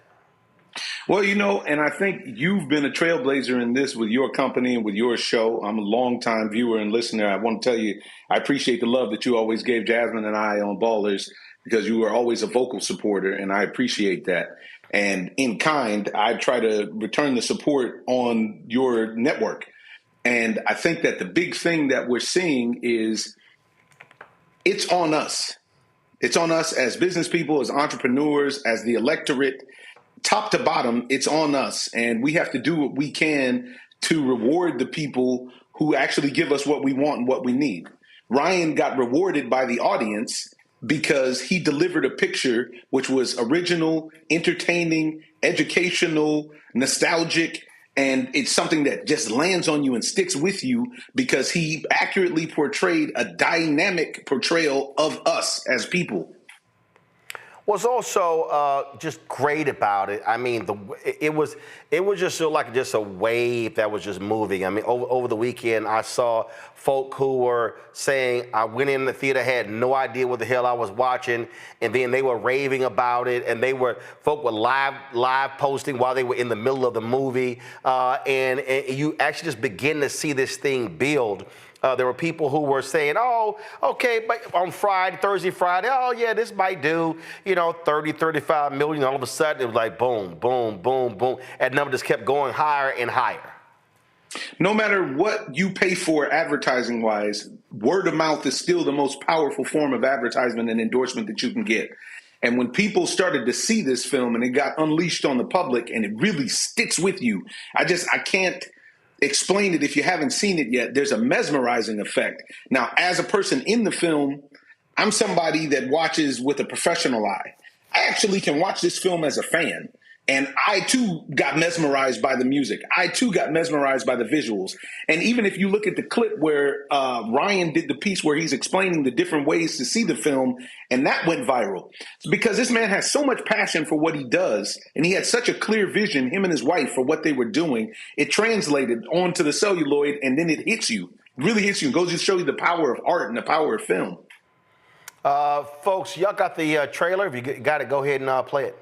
Well, you know, and I think you've been a trailblazer in this with your company and with your show. I'm a longtime viewer and listener. I want to tell you, I appreciate the love that you always gave Jasmine and I on Ballers, because you were always a vocal supporter, and I appreciate that. And in kind, I try to return the support on your network. And I think that the big thing that we're seeing is it's on us. It's on us as business people, as entrepreneurs, as the electorate. Top to bottom, it's on us, and we have to do what we can to reward the people who actually give us what we want and what we need. Ryan got rewarded by the audience because he delivered a picture which was original, entertaining, educational, nostalgic, and it's something that just lands on you and sticks with you because he accurately portrayed a dynamic portrayal of us as people. What's also just great about it, I mean, it was just sort of like just a wave that was just moving. I mean, over the weekend, I saw folk who were saying, I went in the theater, had no idea what the hell I was watching, and then they were raving about it, and folk were live posting while they were in the middle of the movie, and you actually just begin to see this thing build. There were people who were saying, oh, okay, but on Thursday, Friday, oh, yeah, this might do, 30, 35 million. All of a sudden, it was like boom, boom, boom, boom. That number just kept going higher and higher. No matter what you pay for advertising-wise, word of mouth is still the most powerful form of advertisement and endorsement that you can get. And when people started to see this film and it got unleashed on the public and it really sticks with you, I can't explained it if you haven't seen it yet. There's a mesmerizing effect. Now, as a person in the film, I'm somebody that watches with a professional eye. I actually can watch this film as a fan. And I, too, got mesmerized by the music. I, too, got mesmerized by the visuals. And even if you look at the clip where Ryan did the piece where he's explaining the different ways to see the film, and that went viral. It's because this man has so much passion for what he does, and he had such a clear vision, him and his wife, for what they were doing. It translated onto the celluloid, and then it hits you, really hits you, and goes to show you the power of art and the power of film. Folks, y'all got the trailer. If you got it, go ahead and play it.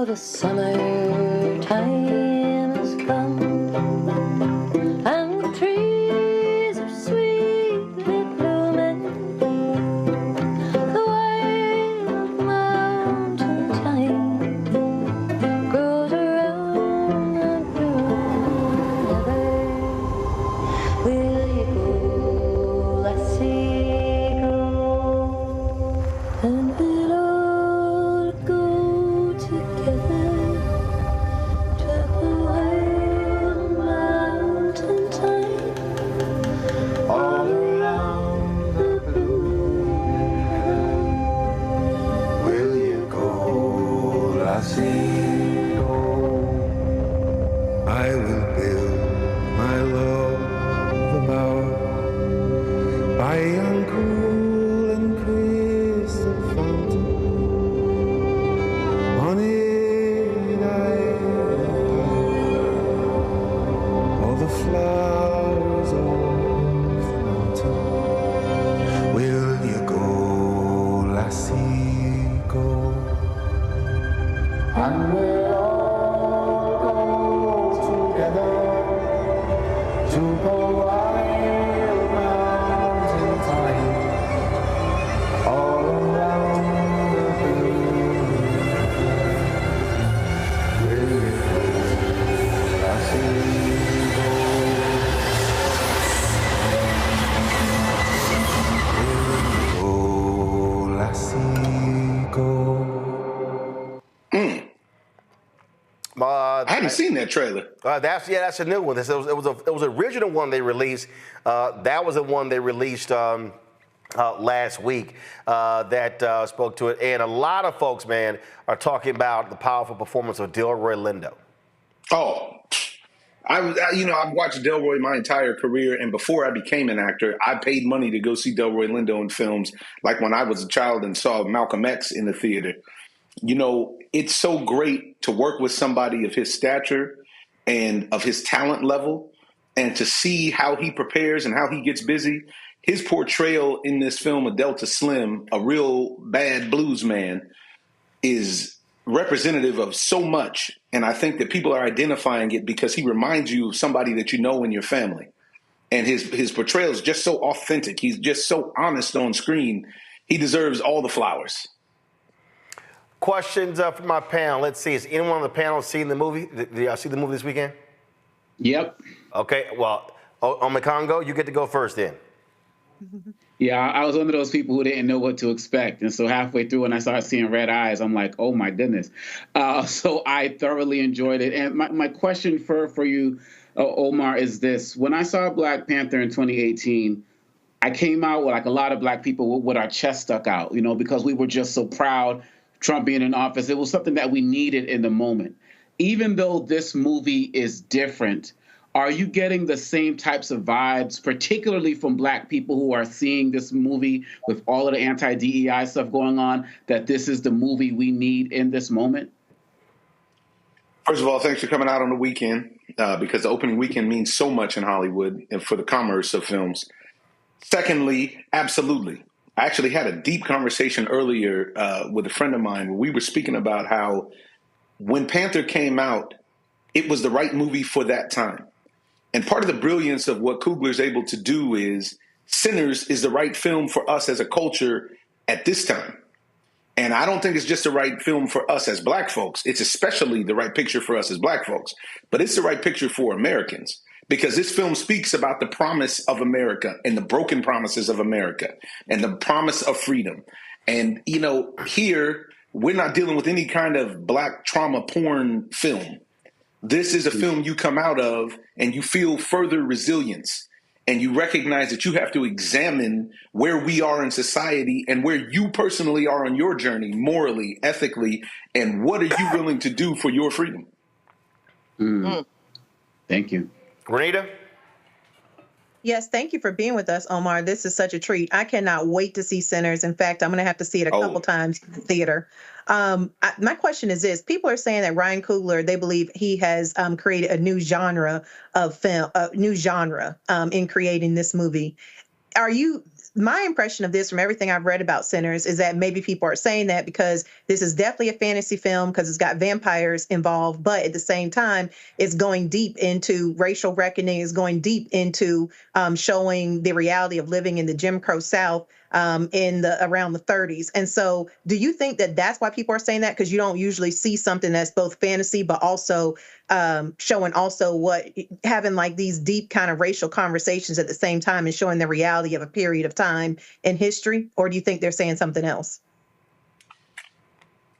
The summertime has come, and the trees are sweetly blooming. The wild mountain thyme grows around and around. Will you go, lassie, go, and we'll all go together. I will build my love a bower by yon cool and crystal fountain. On it I all the flowers of the mountain. Will you go, lassie, go? And we'll all go together to the wild mountain thyme, all around the blue. Will you go, lassie, go? Will you go, lassie, go? I haven't seen that trailer. That's a new one. It was an original one they released. That was the one they released last week that spoke to it. And a lot of folks, man, are talking about the powerful performance of Delroy Lindo. Oh, I've watched Delroy my entire career, and before I became an actor, I paid money to go see Delroy Lindo in films, like when I was a child and saw Malcolm X in the theater. You know, it's so great to work with somebody of his stature and of his talent level, and to see how he prepares and how he gets busy. His portrayal in this film of Delta Slim, a real bad blues man, is representative of so much. And I think that people are identifying it because he reminds you of somebody that you know in your family. And his portrayal is just so authentic. He's just so honest on screen. He deserves all the flowers. Questions from my panel. Let's see. Has anyone on the panel seen the movie? Did y'all see the movie this weekend? Yep. Okay. Well, Omekongo, you get to go first then. Yeah, I was one of those people who didn't know what to expect. And so halfway through when I started seeing red eyes, I'm like, oh, my goodness. So I thoroughly enjoyed it. And my question for you, Omar, is this. When I saw Black Panther in 2018, I came out with, like a lot of Black people, with our chest stuck out, you know, because we were just so proud Trump being in office. It was something that we needed in the moment. Even though this movie is different, are you getting the same types of vibes, particularly from Black people who are seeing this movie with all of the anti-DEI stuff going on, that this is the movie we need in this moment? First of all, thanks for coming out on the weekend, because the opening weekend means so much in Hollywood and for the commerce of films. Secondly, absolutely. I actually had a deep conversation earlier with a friend of mine where we were speaking about how when Panther came out, it was the right movie for that time. And part of the brilliance of what Coogler is able to do is Sinners is the right film for us as a culture at this time. And I don't think it's just the right film for us as Black folks. It's especially the right picture for us as Black folks. But it's the right picture for Americans. Because this film speaks about the promise of America and the broken promises of America and the promise of freedom. And, you know, here, we're not dealing with any kind of black trauma porn film. This is a film you come out of and you feel further resilience. And you recognize that you have to examine where we are in society and where you personally are on your journey, morally, ethically, and what are you willing to do for your freedom? Thank you. Renita? Yes, thank you for being with us, Omar. This is such a treat. I cannot wait to see Sinners. In fact, I'm going to have to see it a couple times in the theater. My question is this. People are saying that Ryan Coogler, they believe he has created a new genre of film, in creating this movie. My impression of this from everything I've read about Sinners is that maybe people are saying that because this is definitely a fantasy film because it's got vampires involved, but at the same time, it's going deep into racial reckoning, it's going deep into showing the reality of living in the Jim Crow South around the 30s. And so do you think that that's why people are saying that? Because you don't usually see something that's both fantasy, but also showing also having like these deep kind of racial conversations at the same time and showing the reality of a period of time in history? Or do you think they're saying something else?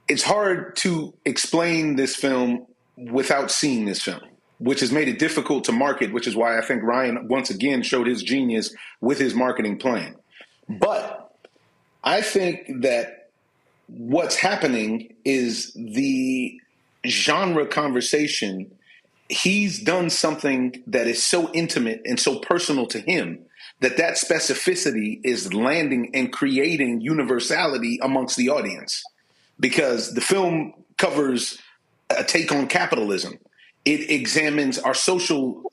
It's hard to explain this film without seeing this film, which has made it difficult to market, which is why I think Ryan once again showed his genius with his marketing plan. But I think that what's happening is the genre conversation. He's done something that is so intimate and so personal to him that specificity is landing and creating universality amongst the audience, because the film covers a take on capitalism. It examines our social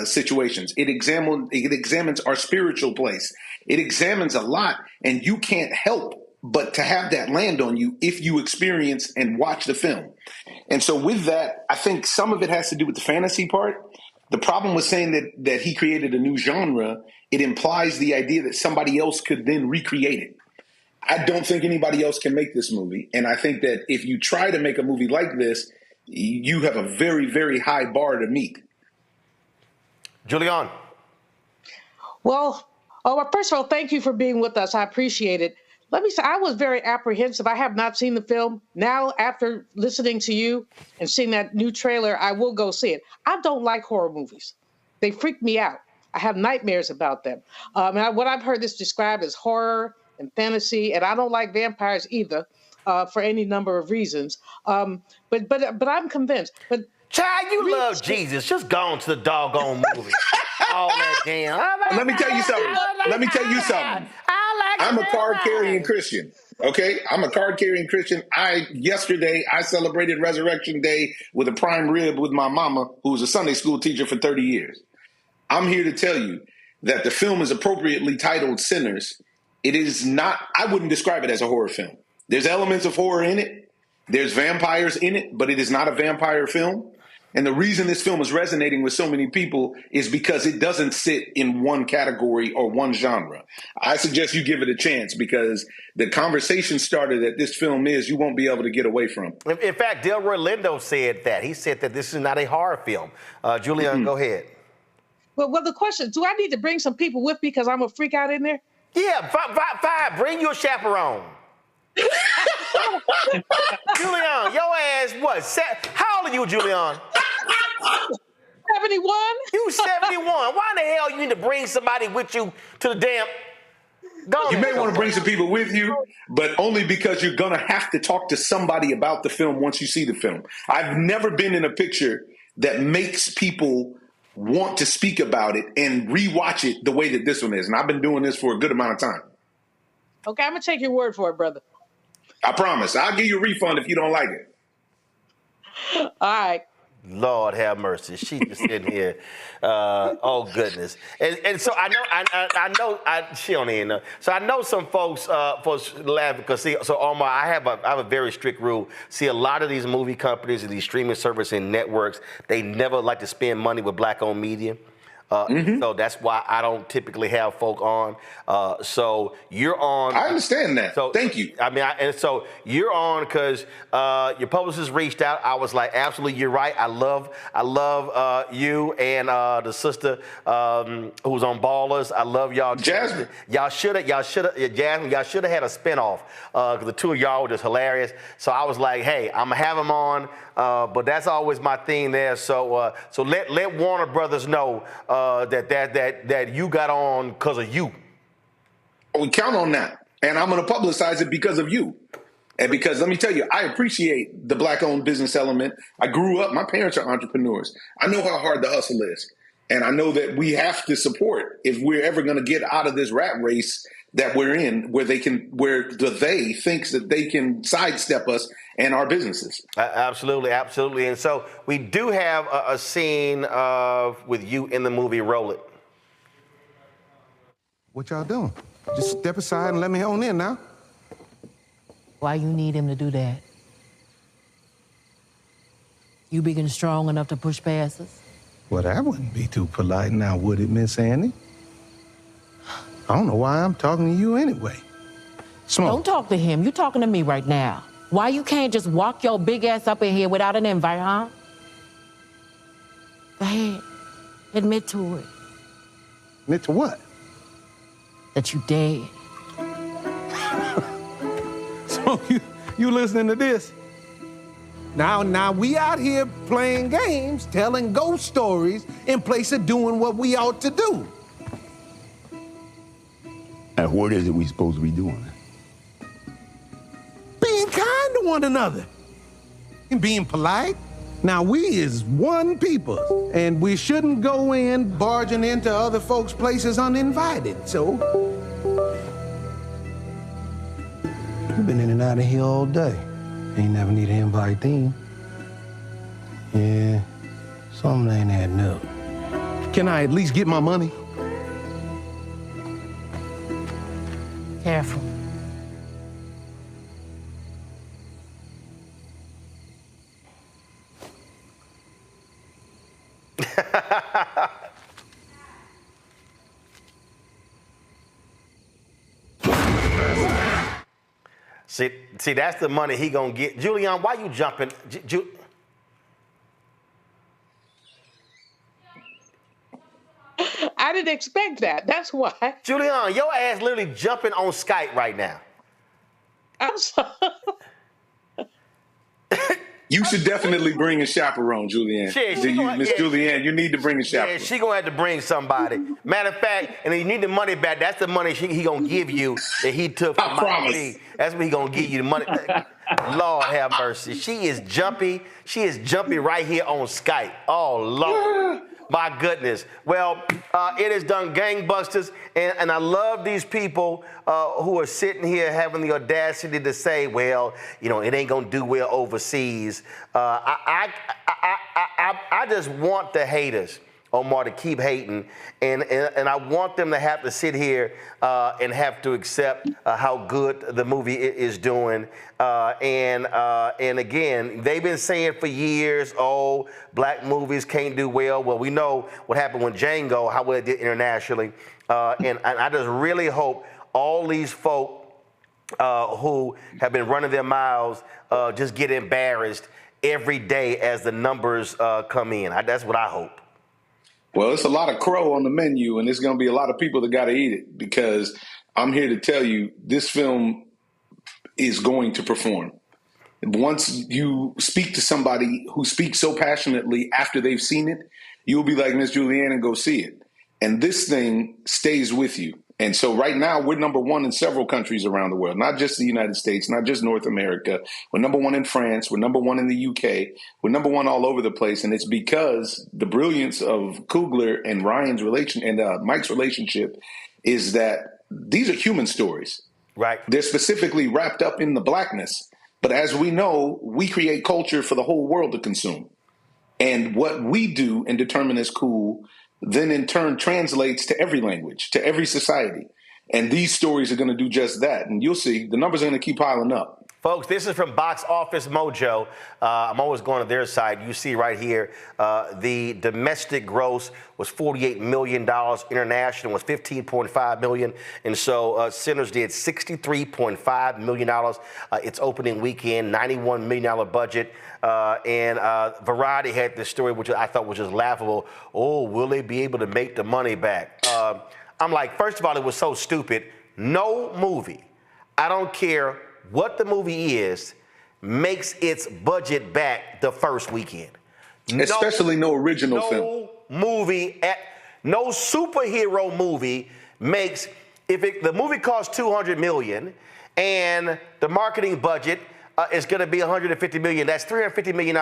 situations. It examines our spiritual place. It examines a lot, and you can't help but to have that land on you if you experience and watch the film. And so with that, I think some of it has to do with the fantasy part. The problem with saying that he created a new genre, it implies the idea that somebody else could then recreate it. I don't think anybody else can make this movie. And I think that if you try to make a movie like this, you have a very, very high bar to meet. Julian. Well, first of all, thank you for being with us. I appreciate it. Let me say, I was very apprehensive. I have not seen the film. Now, after listening to you and seeing that new trailer, I will go see it. I don't like horror movies. They freak me out. I have nightmares about them. What I've heard this described as horror and fantasy, and I don't like vampires either, for any number of reasons. But I'm convinced. But Child, you love Jesus. Just go on to the doggone movie. All that damn. Let me tell you something. I'm a card-carrying Christian, okay? I'm a card-carrying Christian. Yesterday, I celebrated Resurrection Day with a prime rib with my mama, who was a Sunday school teacher for 30 years. I'm here to tell you that the film is appropriately titled Sinners. It is not, I wouldn't describe it as a horror film. There's elements of horror in it. There's vampires in it, but it is not a vampire film. And the reason this film is resonating with so many people is because it doesn't sit in one category or one genre. I suggest you give it a chance, because the conversation starter that this film is, you won't be able to get away from. In fact, Delroy Lindo said that. He said that this is not a horror film. Julian, go ahead. Well, the question, do I need to bring some people with me because I'm a freak out in there? Yeah, fine. Bring your chaperone. Julian, your ass what? How old are you, Julian? 71. You 71. Why in the hell you need to bring somebody with you to the damn... You may want to bring some people with you, but only because you're going to have to talk to somebody about the film once you see the film. I've never been in a picture that makes people want to speak about it and rewatch it the way that this one is. And I've been doing this for a good amount of time. Okay, I'm going to take your word for it, brother. I promise. I'll give you a refund if you don't like it. All right. Lord have mercy. She just sitting here. Oh goodness. And so I know she don't even know. So I know some folks laugh because so Omar, I have a very strict rule. See, a lot of these movie companies and these streaming services and networks, they never like to spend money with black-owned media. So that's why I don't typically have folk on. So you're on. I understand that. So thank you. I mean, and so you're on because your publicist reached out. I was like, absolutely, you're right. I love you and the sister who's on Ballers. I love y'all. Jasmine. Jasmine, y'all should have had a spinoff because the two of y'all were just hilarious. So I was like, hey, I'm gonna have him on. But that's always my thing there. So let Warner Brothers know that you got on because of you. We count on that, and I'm going to publicize it because of you. And because let me tell you, I appreciate the Black-owned business element. I grew up; my parents are entrepreneurs. I know how hard the hustle is, and I know that we have to support if we're ever going to get out of this rat race that we're in, where the they thinks that they can sidestep us and our businesses. Absolutely. And so we do have a scene with you in the movie. Roll it. What y'all doing? Just step aside and let me on in now. Why you need him to do that? You big and strong enough to push past us? Well, that wouldn't be too polite now, would it, Miss Annie? I don't know why I'm talking to you anyway. Smoke. Don't talk to him. You talking to me right now. Why you can't just walk your big ass up in here without an invite, huh? Go ahead. Admit to it. Admit to what? That you dead. So you listening to this? Now we out here playing games, telling ghost stories in place of doing what we ought to do. And what is it we supposed to be doing? Being kind to one another. And being polite. Now, we is one people, and we shouldn't go in barging into other folks' places uninvited, so... You've been in and out of here all day. Ain't never need an invite then. Yeah, something ain't adding up. Can I at least get my money? Careful. See, that's the money he gonna get. Julian, why you jumping? I didn't expect that. That's why. Julian, your ass literally jumping on Skype right now. I'm sorry. You should definitely bring a chaperone, Julianne. Miss Julianne, you need to bring a chaperone. Yeah, she gonna have to bring somebody. Matter of fact, and you need the money back. That's the money he gonna give you that he took from my fee. That's what he gonna give you the money. Lord have mercy. She is jumpy. She is jumpy right here on Skype. Oh Lord. My goodness. Well, it has done gangbusters, and I love these people who are sitting here having the audacity to say, well, you know, it ain't gonna do well overseas. I just want the haters, Omar, to keep hating, and I want them to have to sit here and have to accept how good the movie is doing. And again, they've been saying for years, oh, black movies can't do well. Well, we know what happened with Django, how well it did internationally. And I just really hope all these folk who have been running their mouths just get embarrassed every day as the numbers come in. That's what I hope. Well, it's a lot of crow on the menu, and there's going to be a lot of people that got to eat it, because I'm here to tell you this film is going to perform. Once you speak to somebody who speaks so passionately after they've seen it, you'll be like Miss Julianne and go see it. And this thing stays with you. And so right now, we're number one in several countries around the world, not just the United States, not just North America. We're number one in France. We're number one in the UK. We're number one all over the place. And it's because the brilliance of Coogler and Ryan's Mike's relationship is that these are human stories. Right. They're specifically wrapped up in the blackness. But as we know, we create culture for the whole world to consume. And what we do and determine as cool then in turn translates to every language, to every society. And these stories are going to do just that. And you'll see the numbers are going to keep piling up. Folks, this is from Box Office Mojo. I'm always going to their side. You see right here, the domestic gross was $48 million. International was $15.5 million. And so Sinners did $63.5 million. Its opening weekend, $91 million budget. And Variety had this story, which I thought was just laughable. Oh, will they be able to make the money back? I'm like, first of all, it was so stupid. No movie, I don't care what the movie is, makes its budget back the first weekend. Especially no original film. No superhero movie makes, the movie costs $200 million and the marketing budget is going to be $150 million, that's $350 million.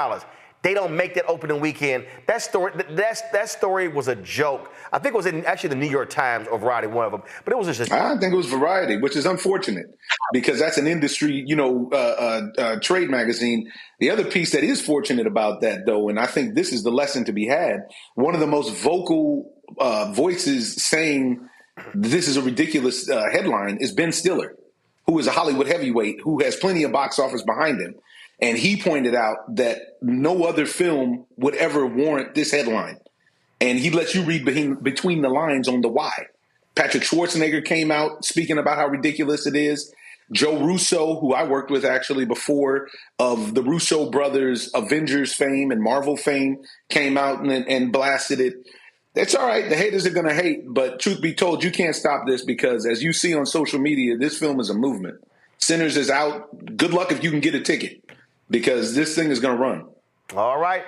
They don't make that opening weekend. That story was a joke. I think it was in actually the New York Times or Variety, one of them. But it was just. I think it was Variety, which is unfortunate because that's an industry, trade magazine. The other piece that is fortunate about that, though, and I think this is the lesson to be had. One of the most vocal voices saying this is a ridiculous headline is Ben Stiller, who is a Hollywood heavyweight who has plenty of box office behind him. And he pointed out that no other film would ever warrant this headline. And he lets you read between the lines on the why. Patrick Schwarzenegger came out speaking about how ridiculous it is. Joe Russo, who I worked with actually before, of the Russo brothers Avengers fame and Marvel fame, came out and blasted it. It's all right. The haters are going to hate. But truth be told, you can't stop this because, as you see on social media, this film is a movement. Sinners is out. Good luck if you can get a ticket, because this thing is going to run. All right.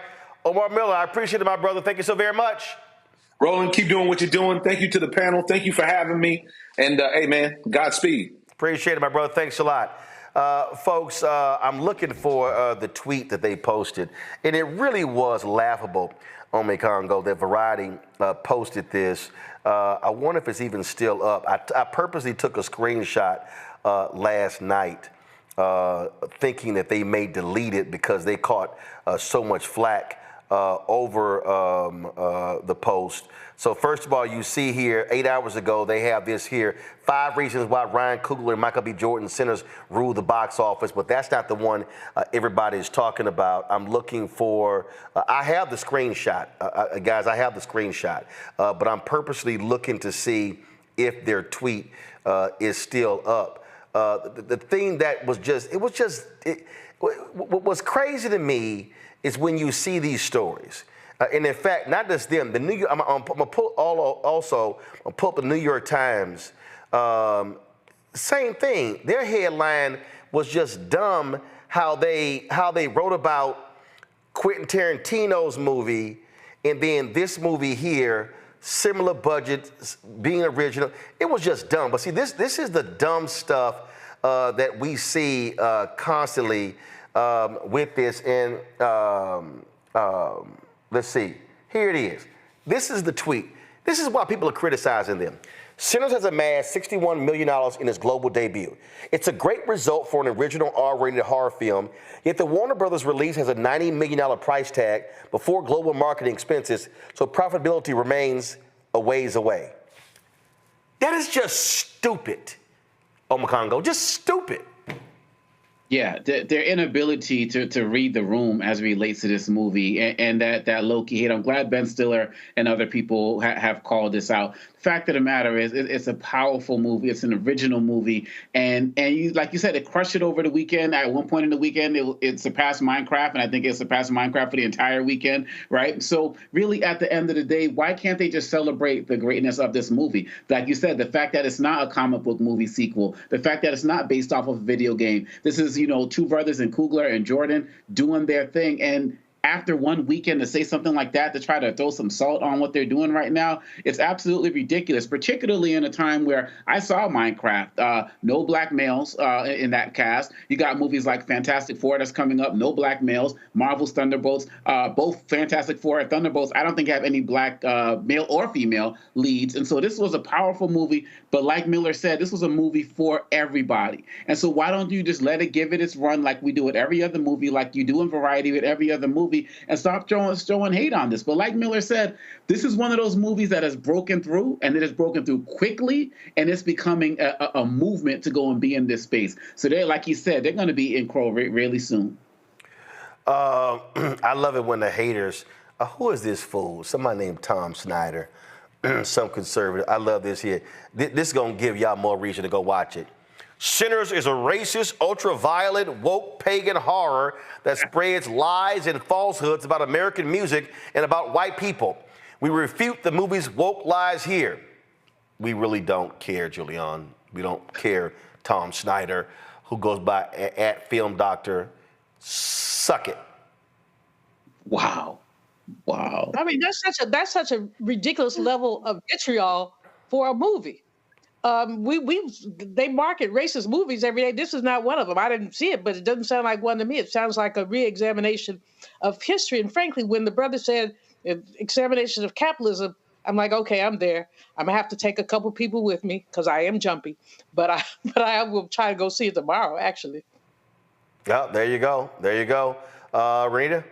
Omar Miller, I appreciate it, my brother. Thank you so very much. Roland, keep doing what you're doing. Thank you to the panel. Thank you for having me. And, hey, man, Godspeed. Appreciate it, my brother. Thanks a lot. Folks, I'm looking for the tweet that they posted, and it really was laughable, Ome Congo, that Variety posted this. I wonder if it's even still up. I purposely took a screenshot last night, thinking that they may delete it because they caught so much flack over the post. So first of all, you see here, 8 hours ago, they have this here, 5 reasons why Ryan Coogler and Michael B. Jordan Sinners ruled the box office, but that's not the one everybody's talking about. I'm looking for, I have the screenshot, guys, I have the screenshot, but I'm purposely looking to see if their tweet is still up. The thing that was just, what was crazy to me is when you see these stories. And in fact, not just them, the New York, I'm gonna pull up the New York Times, same thing. Their headline was just dumb, how they wrote about Quentin Tarantino's movie and then this movie here, similar budget, being original. It was just dumb. But see, this is the dumb stuff that we see constantly with this. And let's see. Here it is. This is the tweet. This is why people are criticizing them. Sinners has amassed $61 million in its global debut. It's a great result for an original R-rated horror film, yet the Warner Brothers release has a $90 million price tag before global marketing expenses, so profitability remains a ways away. That is just stupid, Omar Congo, just stupid. Yeah, their inability to read the room as it relates to this movie and that low-key hate. I'm glad Ben Stiller and other people have called this out. The fact of the matter is, it's a powerful movie. It's an original movie. And you, like you said, it crushed it over the weekend. At one point in the weekend, it surpassed Minecraft, and I think it surpassed Minecraft for the entire weekend, right? So really, at the end of the day, why can't they just celebrate the greatness of this movie? Like you said, the fact that it's not a comic book movie sequel, the fact that it's not based off of a video game. This is, two brothers in Coogler and Jordan doing their thing. And after one weekend to say something like that, to try to throw some salt on what they're doing right now, it's absolutely ridiculous, particularly in a time where I saw Minecraft, no black males in that cast. You got movies like Fantastic Four that's coming up, no black males, Marvel's Thunderbolts, both Fantastic Four and Thunderbolts, I don't think have any black male or female leads. And so this was a powerful movie, but like Miller said, this was a movie for everybody. And so why don't you just let it give it its run like we do with every other movie, like you do in Variety with every other movie, movie and stop throwing hate on this. But like Miller said, this is one of those movies that has broken through, and it has broken through quickly, and it's becoming a movement to go and be in this space. So they're, like you said, they're going to be in Crow really soon. I love it when the haters, who is this fool? Somebody named Tom Snyder, some conservative. I love this here. This is going to give y'all more reason to go watch it. Sinners is a racist, ultra-violent, woke, pagan horror that spreads lies and falsehoods about American music and about white people. We refute the movie's woke lies here. We really don't care, Julian. We don't care, Tom Snyder, who goes by at Film Doctor. Suck it. Wow. I mean, that's such a ridiculous level of vitriol for a movie. They market racist movies every day. This is not one of them. I didn't see it, but it doesn't sound like one to me. It sounds like a re-examination of history. And frankly, when the brother said examination of capitalism, I'm like, okay, I'm there. I'm gonna have to take a couple people with me because I am jumpy, but I will try to go see it tomorrow. Actually. Yeah, there you go. There you go. Renita?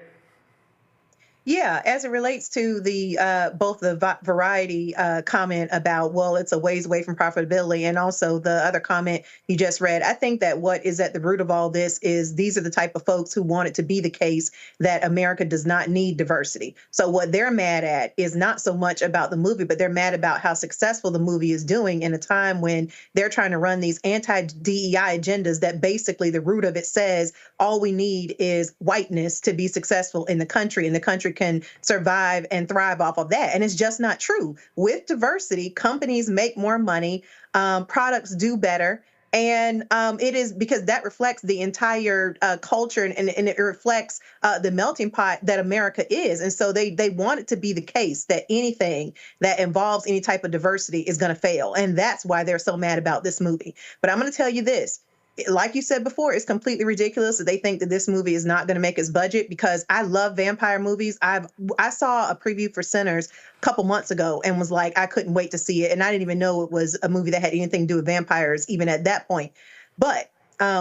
Yeah, as it relates to the both the Variety comment about, well, it's a ways away from profitability, and also the other comment you just read, I think that what is at the root of all this is these are the type of folks who want it to be the case that America does not need diversity. So what they're mad at is not so much about the movie, but they're mad about how successful the movie is doing in a time when they're trying to run these anti-DEI agendas that basically the root of it says all we need is whiteness to be successful in the country, and the country can survive and thrive off of that. And it's just not true. With diversity, companies make more money, products do better. And it is because that reflects the entire culture and it reflects the melting pot that America is. And so they want it to be the case that anything that involves any type of diversity is going to fail. And that's why they're so mad about this movie. But I'm going to tell you this. Like you said before, it's completely ridiculous that they think that this movie is not going to make its budget, because I love vampire movies. I saw a preview for Sinners a couple months ago and was like, I couldn't wait to see it. And I didn't even know it was a movie that had anything to do with vampires, even at that point. But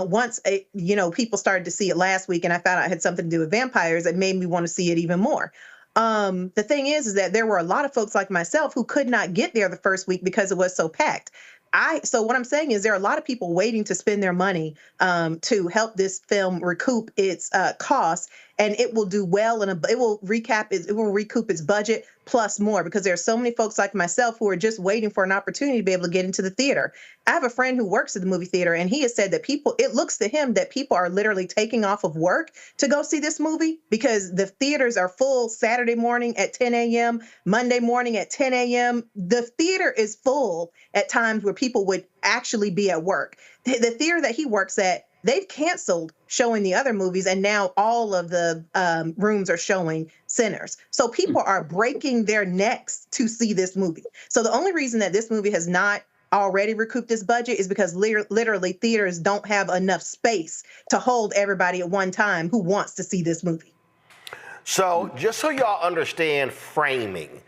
once people started to see it last week and I found out it had something to do with vampires, it made me want to see it even more. The thing is that there were a lot of folks like myself who could not get there the first week because it was so packed. So what I'm saying is there are a lot of people waiting to spend their money to help this film recoup its costs, and it will do well, and it will recoup its budget plus more, because there are so many folks like myself who are just waiting for an opportunity to be able to get into the theater. I have a friend who works at the movie theater, and he has said that it looks to him that people are literally taking off of work to go see this movie, because the theaters are full Saturday morning at 10 a.m., Monday morning at 10 a.m. The theater is full at times where people would actually be at work. The theater that he works at, they've canceled showing the other movies, and now all of the rooms are showing Sinners. So people are breaking their necks to see this movie. So the only reason that this movie has not already recouped its budget is because literally theaters don't have enough space to hold everybody at one time who wants to see this movie. So just so y'all understand framing,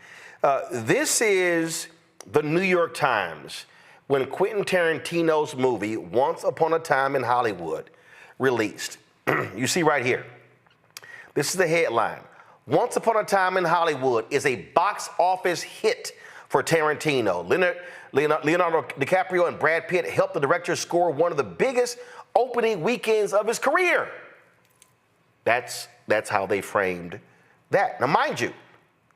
this is the New York Times when Quentin Tarantino's movie Once Upon a Time in Hollywood released. You see right here. This is the headline. Once Upon a Time in Hollywood is a box office hit for Tarantino. Leonardo DiCaprio and Brad Pitt helped the director score one of the biggest opening weekends of his career. That's how they framed that. Now, mind you,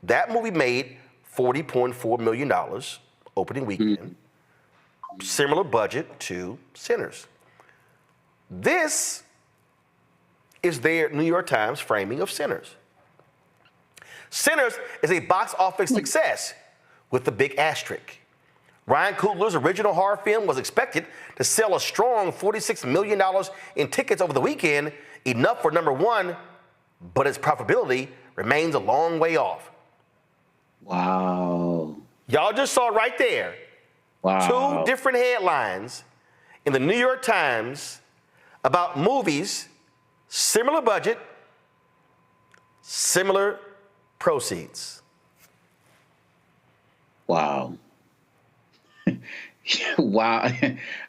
that movie made $40.4 million opening weekend. Similar budget to Sinners. This is their New York Times framing of Sinners. Sinners is a box office success with the big asterisk. Ryan Coogler's original horror film was expected to sell a strong $46 million in tickets over the weekend, enough for number one, but its profitability remains a long way off. Wow. Y'all just saw right there. Wow. Two different headlines in the New York Times about movies, similar budget, similar proceeds. Wow. Wow.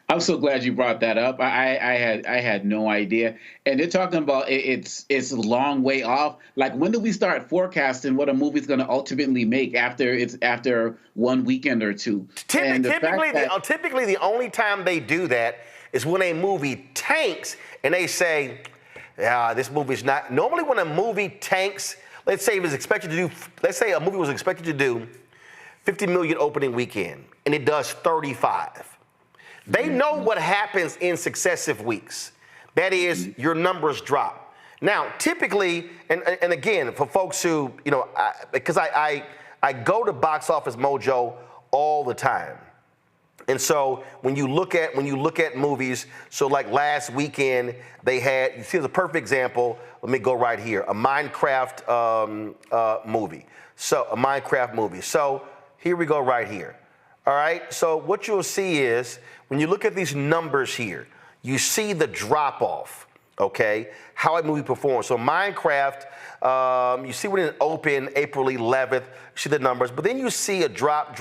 I'm so glad you brought that up. I had no idea. And they're talking about it's a long way off. Like, when do we start forecasting what a movie's going to ultimately make after one weekend or two? Typically, the only time they do that is when a movie tanks and they say, yeah, this movie's not. Normally when a movie tanks, let's say a movie was expected to do 50 million opening weekend, and it does 35. They know what happens in successive weeks. That is, your numbers drop. Now, typically, and again, for folks who, because I go to Box Office Mojo all the time. And so when you look at movies, so like last weekend, they had, you see the perfect example, let me go right here, a Minecraft movie. So a Minecraft movie. So here we go right here. All right, so what you'll see is, when you look at these numbers here, you see the drop off, okay, how a movie performs. So Minecraft, you see when it opened April 11th, you see the numbers, but then you see a drop.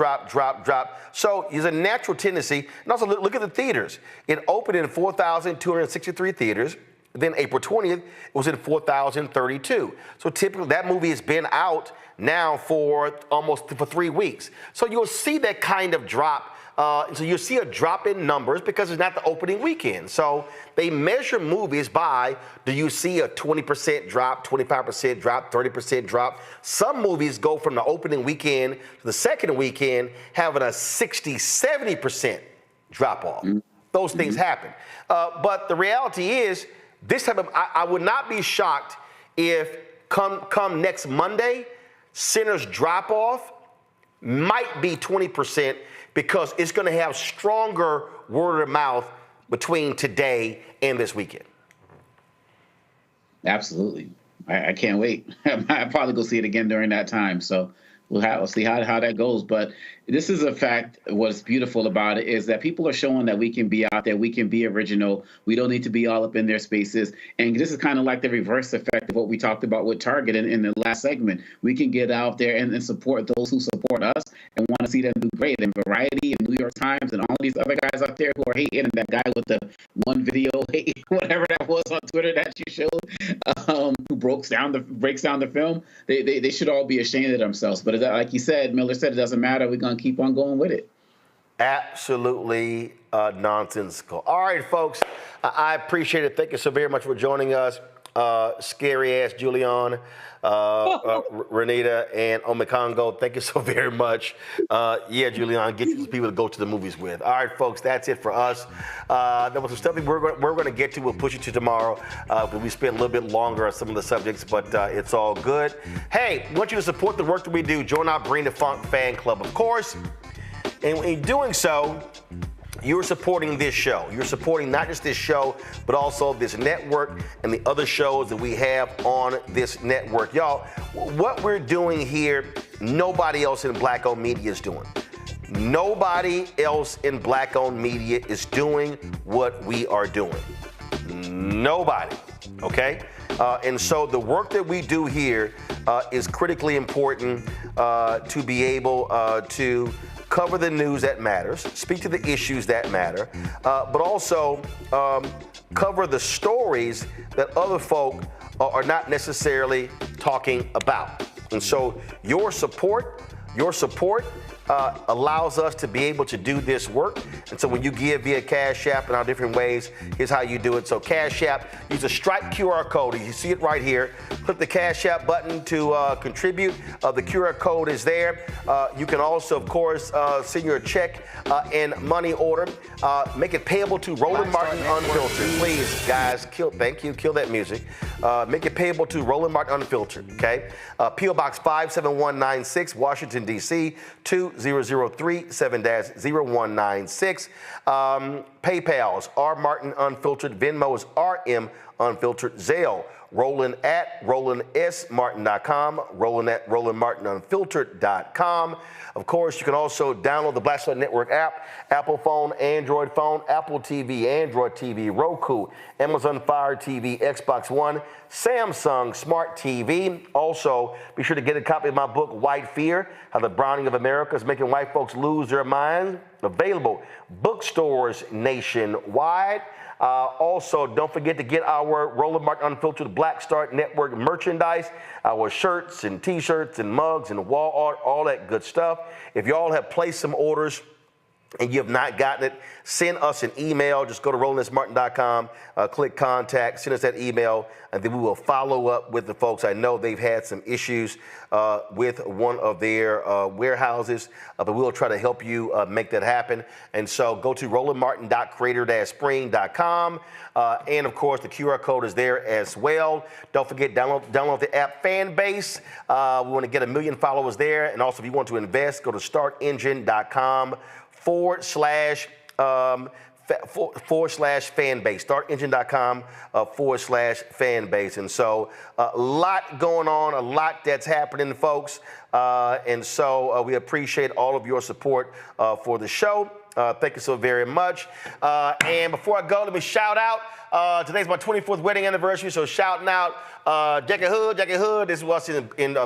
So there's a natural tendency, and also look at the theaters. It opened in 4,263 theaters. Then April 20th, it was in 4,032. So typically that movie has been out now for 3 weeks. So you'll see that kind of drop. So you'll see a drop in numbers because it's not the opening weekend. So they measure movies by, do you see a 20% drop, 25% drop, 30% drop? Some movies go from the opening weekend to the second weekend having a 60, 70% drop off. Those things happen. But the reality is, this type of, I would not be shocked if come next Monday, Sinners drop off might be 20%, because it's going to have stronger word of mouth between today and this weekend. Absolutely. I can't wait. I'll probably go see it again during that time. So we'll see how that goes. But this is a fact. What's beautiful about it is that people are showing that we can be out there. We can be original. We don't need to be all up in their spaces. And this is kind of like the reverse effect of what we talked about with Target in the last segment. We can get out there and support those who support us and want to see them do great. And Variety and New York Times and all these other guys out there who are hating, and that guy with the one video, whatever that was on Twitter that you showed, who breaks down the film, they should all be ashamed of themselves. But like you said, Miller said, it doesn't matter. We're going to keep on going with it. Absolutely nonsensical. All right, folks, I appreciate it. Thank you so very much for joining us. Scary ass Julian, Renita, and Omekongo. Thank you so very much. Yeah, Julian, get you people to go to the movies with. All right, folks, that's it for us. There was some stuff we're going to get to. We'll push it to tomorrow. But we spent a little bit longer on some of the subjects, but it's all good. Hey, we want you to support the work that we do. Join our Bring the Funk fan club, of course. And in doing so, you're supporting this show. You're supporting not just this show, but also this network and the other shows that we have on this network. Y'all, what we're doing here, nobody else in Black-owned media is doing. Nobody else in Black-owned media is doing what we are doing. Nobody, okay? And so the work that we do here is critically important to be able to cover the news that matters, speak to the issues that matter, but also cover the stories that other folk are not necessarily talking about. And so your support allows us to be able to do this work. And so when you give via Cash App and our different ways, here's how you do it. So Cash App, use a Stripe QR code. You see it right here. Click the Cash App button to contribute. The QR code is there. You can also, of course, send your check and money order. Make it payable to Roland Martin Unfiltered. Please, guys, kill that music. Make it payable to Roland Martin Unfiltered, okay? P.O. Box 57196, Washington, D.C., 20037-0196. PayPal's R Martin Unfiltered. Venmo's RM Unfiltered. Zelle, Roland@RolandSMartin.com, Roland@RolandMartinUnfiltered.com. Of course, you can also download the Black Star Network app, Apple phone, Android phone, Apple TV, Android TV, Roku, Amazon Fire TV, Xbox One, Samsung Smart TV. Also, be sure to get a copy of my book, White Fear, How the Browning of America is Making White Folks Lose Their Minds. Available bookstores nationwide. Also, don't forget to get our Roland Martin Unfiltered Black Star Network merchandise, our shirts and t-shirts and mugs and wall art, all that good stuff. If y'all have placed some orders and you have not gotten it, send us an email. Just go to RolandSMartin.com, click contact, send us that email, and then we will follow up with the folks. I know they've had some issues with one of their warehouses, but we'll try to help you make that happen. And so go to RolandMartin.creator-spring.com. And of course, the QR code is there as well. Don't forget, download the app Fanbase. We want to get 1 million followers there. And also, if you want to invest, go to startengine.com /fanbase, startengine.com /fanbase. And so a lot going on, a lot that's happening, folks. And so we appreciate all of your support for the show. Thank you so very much. And before I go, let me shout out. Today's my 24th wedding anniversary, so shouting out Jackie Hood. This was in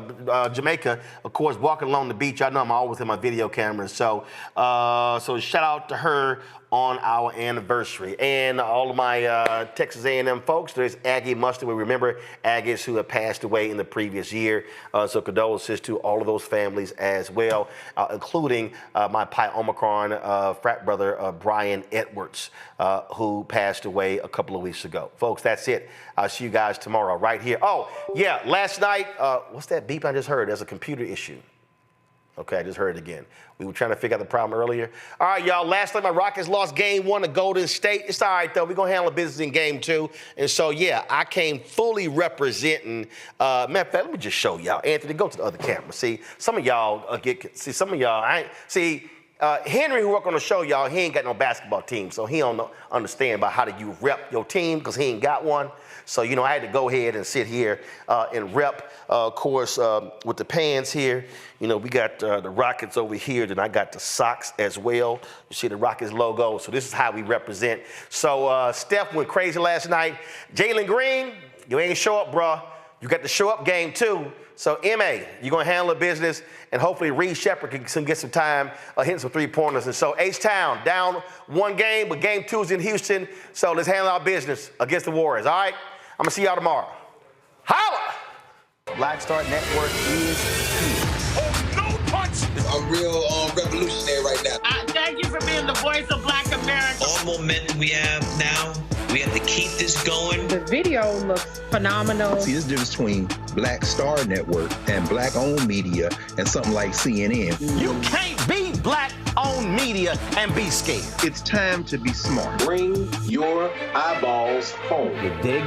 Jamaica, of course, walking along the beach. I know I'm always in my video cameras, so shout out to her on our anniversary. And all of my Texas A&M folks, there's Aggie Mustard. We remember Aggies who have passed away in the previous year, so condolences to all of those families as well, including my Pi Omicron frat brother, Brian Edwards, who passed away a couple of weeks ago. Folks, that's it. I'll see you guys tomorrow right here. Oh, yeah, last night, what's that beep I just heard? There's a computer issue. Okay, I just heard it again. We were trying to figure out the problem earlier. All right, y'all, last night my Rockets lost game 1 to Golden State. It's all right, though. We're going to handle business in game 2. And so, yeah, I came fully representing. Matter of fact, let me just show y'all. Anthony, go to the other camera. See, some of y'all Henry, who work on the show, y'all, he ain't got no basketball team, so he don't understand about how do you rep your team because he ain't got one. So, you know, I had to go ahead and sit here and rep, of course, with the pants here. You know, we got the Rockets over here, then I got the socks as well. You see the Rockets logo, so this is how we represent. So Steph went crazy last night. Jalen Green, you ain't show up, bro. You got to show up game 2. So, M.A., you're going to handle the business, and hopefully Reed Shepherd can get some time hitting some three-pointers. And so, H-Town, down 1 game, but game 2 is in Houston. So, let's handle our business against the Warriors, all right? I'm going to see y'all tomorrow. Holla! Black Star Network is here. Oh, no punch! I'm real revolutionary right now. Thank you for being the voice of Black America. All the momentum we have now, we have to keep this going. The video looks phenomenal. See, there's a difference between Black Star Network and black-owned media and something like CNN. You can't be black-owned media and be scared. It's time to be smart. Bring your eyeballs home. You dig?